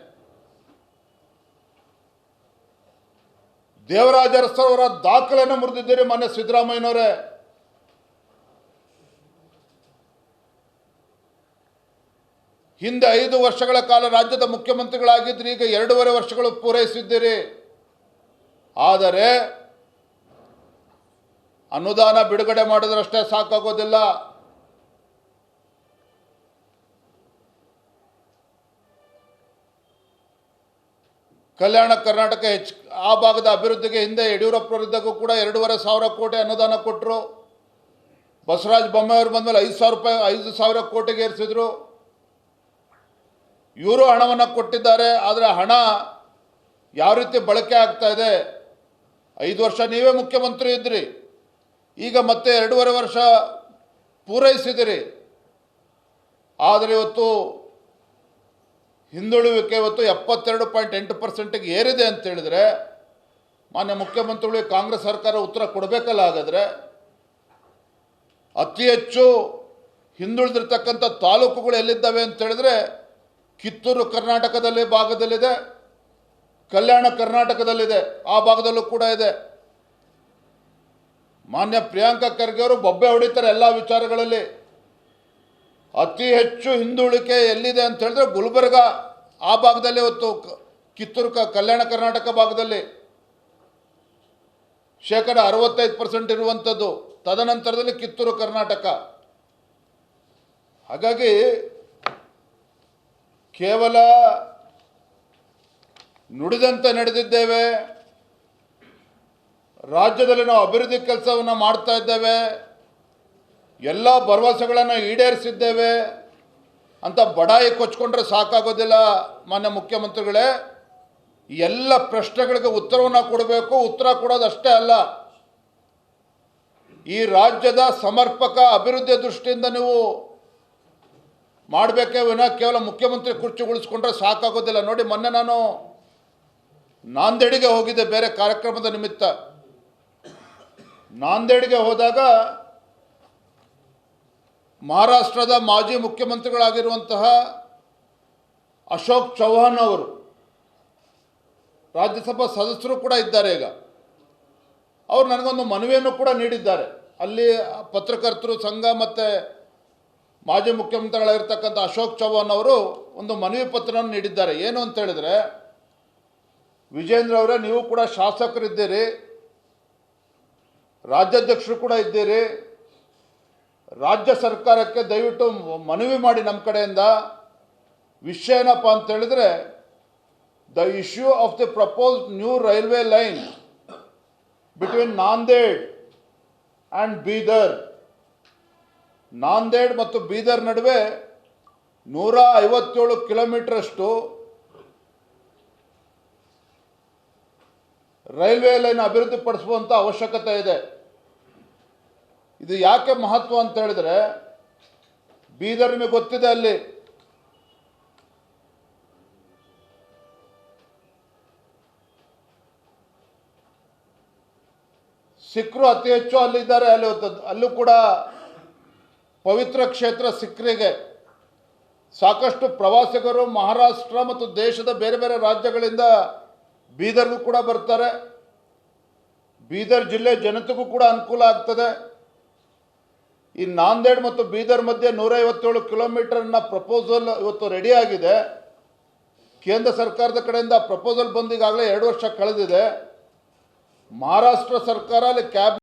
[SPEAKER 1] ದೇವರಾಜ ಅರಸು ಅವರ ದಾಖಲೆಯನ್ನು ಮುರಿದಿದ್ದೀರಿ ಮಾನ್ಯ ಸಿದ್ದರಾಮಯ್ಯನವರೇ. ಹಿಂದೆ 5 ವರ್ಷಗಳ ಕಾಲ ರಾಜ್ಯದ ಮುಖ್ಯಮಂತ್ರಿಗಳಾಗಿದ್ದರೆ ಈಗ 2.5 ವರ್ಷಗಳು ಪೂರೈಸಿದ್ದೀರಿ. ಆದರೆ ಅನುದಾನ ಬಿಡುಗಡೆ ಮಾಡಿದ್ರಷ್ಟೇ ಸಾಕಾಗೋದಿಲ್ಲ. ಕಲ್ಯಾಣ ಕರ್ನಾಟಕ ಆ ಭಾಗದ ಅಭಿವೃದ್ಧಿಗೆ ಹಿಂದೆ ಯಡಿಯೂರಪ್ಪರವರಿದ್ದಾಗೂ ಕೂಡ 2,500 ಕೋಟಿ ಅನುದಾನ ಕೊಟ್ಟರು. ಬಸವರಾಜ ಬೊಮ್ಮಾಯಿ ಅವರು ಬಂದಮೇಲೆ 5,000 ಕೋಟಿಗೆ ಏರಿಸಿದ್ರು. ಇವರು ಹಣವನ್ನು ಕೊಟ್ಟಿದ್ದಾರೆ. ಆದರೆ ಹಣ ಯಾವ ರೀತಿ ಬಳಕೆ ಆಗ್ತಾ ಇದೆ? 5 ವರ್ಷ ನೀವೇ ಮುಖ್ಯಮಂತ್ರಿ ಇದ್ರಿ, ಈಗ ಮತ್ತೆ 2.5 ವರ್ಷ ಪೂರೈಸಿದಿರಿ. ಆದರೆ ಇವತ್ತು ಹಿಂದುಳುವಿಕೆ ಇವತ್ತು 72.8%ಗೆ ಏರಿದೆ ಅಂತ ಹೇಳಿದರೆ ಮಾನ್ಯ ಮುಖ್ಯಮಂತ್ರಿಗಳಿಗೆ ಕಾಂಗ್ರೆಸ್ ಸರ್ಕಾರ ಉತ್ತರ ಕೊಡಬೇಕಲ್ಲ. ಹಾಗಾದರೆ ಅತಿ ಹೆಚ್ಚು ಹಿಂದುಳಿದಿರ್ತಕ್ಕಂಥ ತಾಲೂಕುಗಳು ಎಲ್ಲಿದ್ದಾವೆ ಅಂತ ಹೇಳಿದ್ರೆ ಕಿತ್ತೂರು ಕರ್ನಾಟಕದಲ್ಲಿ ಭಾಗದಲ್ಲಿದೆ, ಕಲ್ಯಾಣ ಕರ್ನಾಟಕದಲ್ಲಿದೆ, ಆ ಭಾಗದಲ್ಲೂ ಕೂಡ ಇದೆ. ಮಾನ್ಯ ಪ್ರಿಯಾಂಕಾ ಖರ್ಗೆ ಅವರು ಬೊಬ್ಬೆ ಹೊಡಿತಾರೆ ಎಲ್ಲ ವಿಚಾರಗಳಲ್ಲಿ. ಅತಿ ಹೆಚ್ಚು ಹಿಂದುಳಿಕೆ ಎಲ್ಲಿದೆ ಅಂತ ಹೇಳಿದ್ರೆ ಗುಲ್ಬರ್ಗ ಆ ಭಾಗದಲ್ಲಿ, ಇವತ್ತು ಕಿತ್ತೂರು ಕಲ್ಯಾಣ ಕರ್ನಾಟಕ ಭಾಗದಲ್ಲಿ 65% ಇರುವಂಥದ್ದು. ತದನಂತರದಲ್ಲಿ ಕಿತ್ತೂರು ಕರ್ನಾಟಕ. ಹಾಗಾಗಿ ಕೇವಲ ನುಡಿದಂತೆ ನಡೆದಿದ್ದೇವೆ, ರಾಜ್ಯದಲ್ಲಿ ನಾವು ಅಭಿವೃದ್ಧಿ ಕೆಲಸವನ್ನು ಮಾಡ್ತಾ ಇದ್ದೇವೆ, ಎಲ್ಲ ಭರವಸೆಗಳನ್ನು ಈಡೇರಿಸಿದ್ದೇವೆ ಅಂತ ಬಡಾಯಿ ಕೊಚ್ಕೊಂಡ್ರೆ ಸಾಕಾಗೋದಿಲ್ಲ. ಮಾನ್ಯ ಮುಖ್ಯಮಂತ್ರಿಗಳೇ, ಎಲ್ಲ ಪ್ರಶ್ನೆಗಳಿಗೆ ಉತ್ತರವನ್ನು ಕೊಡಬೇಕು. ಉತ್ತರ ಕೊಡೋದಷ್ಟೇ ಅಲ್ಲ, ಈ ರಾಜ್ಯದ ಸಮರ್ಪಕ ಅಭಿವೃದ್ಧಿ ದೃಷ್ಟಿಯಿಂದ ನೀವು ಮಾಡಬೇಕೇ ವಿನ ಕೇವಲ ಮುಖ್ಯಮಂತ್ರಿ ಕುರ್ಚಿ ಉಳಿಸ್ಕೊಂಡ್ರೆ ಸಾಕಾಗೋದಿಲ್ಲ. ನೋಡಿ, ಮೊನ್ನೆ ನಾನು ನಾಂದೇಡಿಗೆ ಹೋಗಿದ್ದೆ ಬೇರೆ ಕಾರ್ಯಕ್ರಮದ ನಿಮಿತ್ತ. ನಾಂದೇಡಿಗೆ ಹೋದಾಗ ಮಹಾರಾಷ್ಟ್ರದ ಮಾಜಿ ಮುಖ್ಯಮಂತ್ರಿಗಳಾಗಿರುವಂತಹ ಅಶೋಕ್ ಚೌಹಾಣ್ ಅವರು, ರಾಜ್ಯಸಭಾ ಸದಸ್ಯರು ಕೂಡ ಇದ್ದಾರೆ ಈಗ. ಅವರು ನನಗೊಂದು ಮನವಿಯನ್ನು ಕೂಡ ನೀಡಿದ್ದಾರೆ. ಅಲ್ಲಿ ಪತ್ರಕರ್ತರು ಸಂಘ ಮತ್ತು ಮಾಜಿ ಮುಖ್ಯಮಂತ್ರಿಗಳಾಗಿರ್ತಕ್ಕಂಥ ಅಶೋಕ್ ಚೌಹಾಣ್ ಅವರು ಒಂದು ಮನವಿ ಪತ್ರವನ್ನು ನೀಡಿದ್ದಾರೆ. ಏನು ಅಂತ ಹೇಳಿದರೆ, ವಿಜೇಂದ್ರ ಅವರೇ, ನೀವು ಕೂಡ ಶಾಸಕರಿದ್ದೀರಿ, ರಾಜ್ಯಾಧ್ಯಕ್ಷರು ಕೂಡ ಇದ್ದೀರಿ, ರಾಜ್ಯ ಸರ್ಕಾರಕ್ಕೆ ದಯವಿಟ್ಟು ಮನವಿ ಮಾಡಿ ನಮ್ಮ ಕಡೆಯಿಂದ. ವಿಷಯ ಏನಪ್ಪ ಅಂತ ಹೇಳಿದರೆ, the issue of the proposed new railway line between Nanded and Bidar. Nanded ಮತ್ತು ಬೀದರ್ ನಡುವೆ 157 ಕಿಲೋಮೀಟರಷ್ಟು ರೈಲ್ವೆ ಲೈನ್ ಅಭಿವೃದ್ಧಿಪಡಿಸುವಂಥ ಅವಶ್ಯಕತೆ ಇದೆ. ಇದು ಯಾಕೆ ಮಹತ್ವ ಅಂತ ಹೇಳಿದರೆ, ಬೀದರ್ ನಿಮಗೆ ಗೊತ್ತಿದೆ, ಅಲ್ಲಿ ಸಿಖ್ರು ಅತಿ ಹೆಚ್ಚು ಅಲ್ಲಿದ್ದಾರೆ. ಅಲ್ಲೂ ಕೂಡ ಪವಿತ್ರ ಕ್ಷೇತ್ರ ಸಿಖ್ರಿಗೆ. ಸಾಕಷ್ಟು ಪ್ರವಾಸಿಗರು ಮಹಾರಾಷ್ಟ್ರ ಮತ್ತು ದೇಶದ ಬೇರೆ ಬೇರೆ ರಾಜ್ಯಗಳಿಂದ ಬೀದರ್ಗೂ ಕೂಡ ಬರ್ತಾರೆ. ಬೀದರ್ ಜಿಲ್ಲೆ ಜನತೆಗೂ ಕೂಡ ಅನುಕೂಲ ಆಗ್ತದೆ. ಈ ನಾಂದೇಡ್ ಮತ್ತು ಬೀದರ್ ಮಧ್ಯೆ 157 ಕಿಲೋಮೀಟರ್ನ ಪ್ರಪೋಸಲ್ ಇವತ್ತು ರೆಡಿ ಆಗಿದೆ. ಕೇಂದ್ರ ಸರ್ಕಾರದ ಕಡೆಯಿಂದ ಪ್ರಪೋಸಲ್ ಬಂದು ಈಗಾಗಲೇ 2 ವರ್ಷ ಕಳೆದಿದೆ. ಮಹಾರಾಷ್ಟ್ರ ಸರ್ಕಾರ ಅಲ್ಲಿ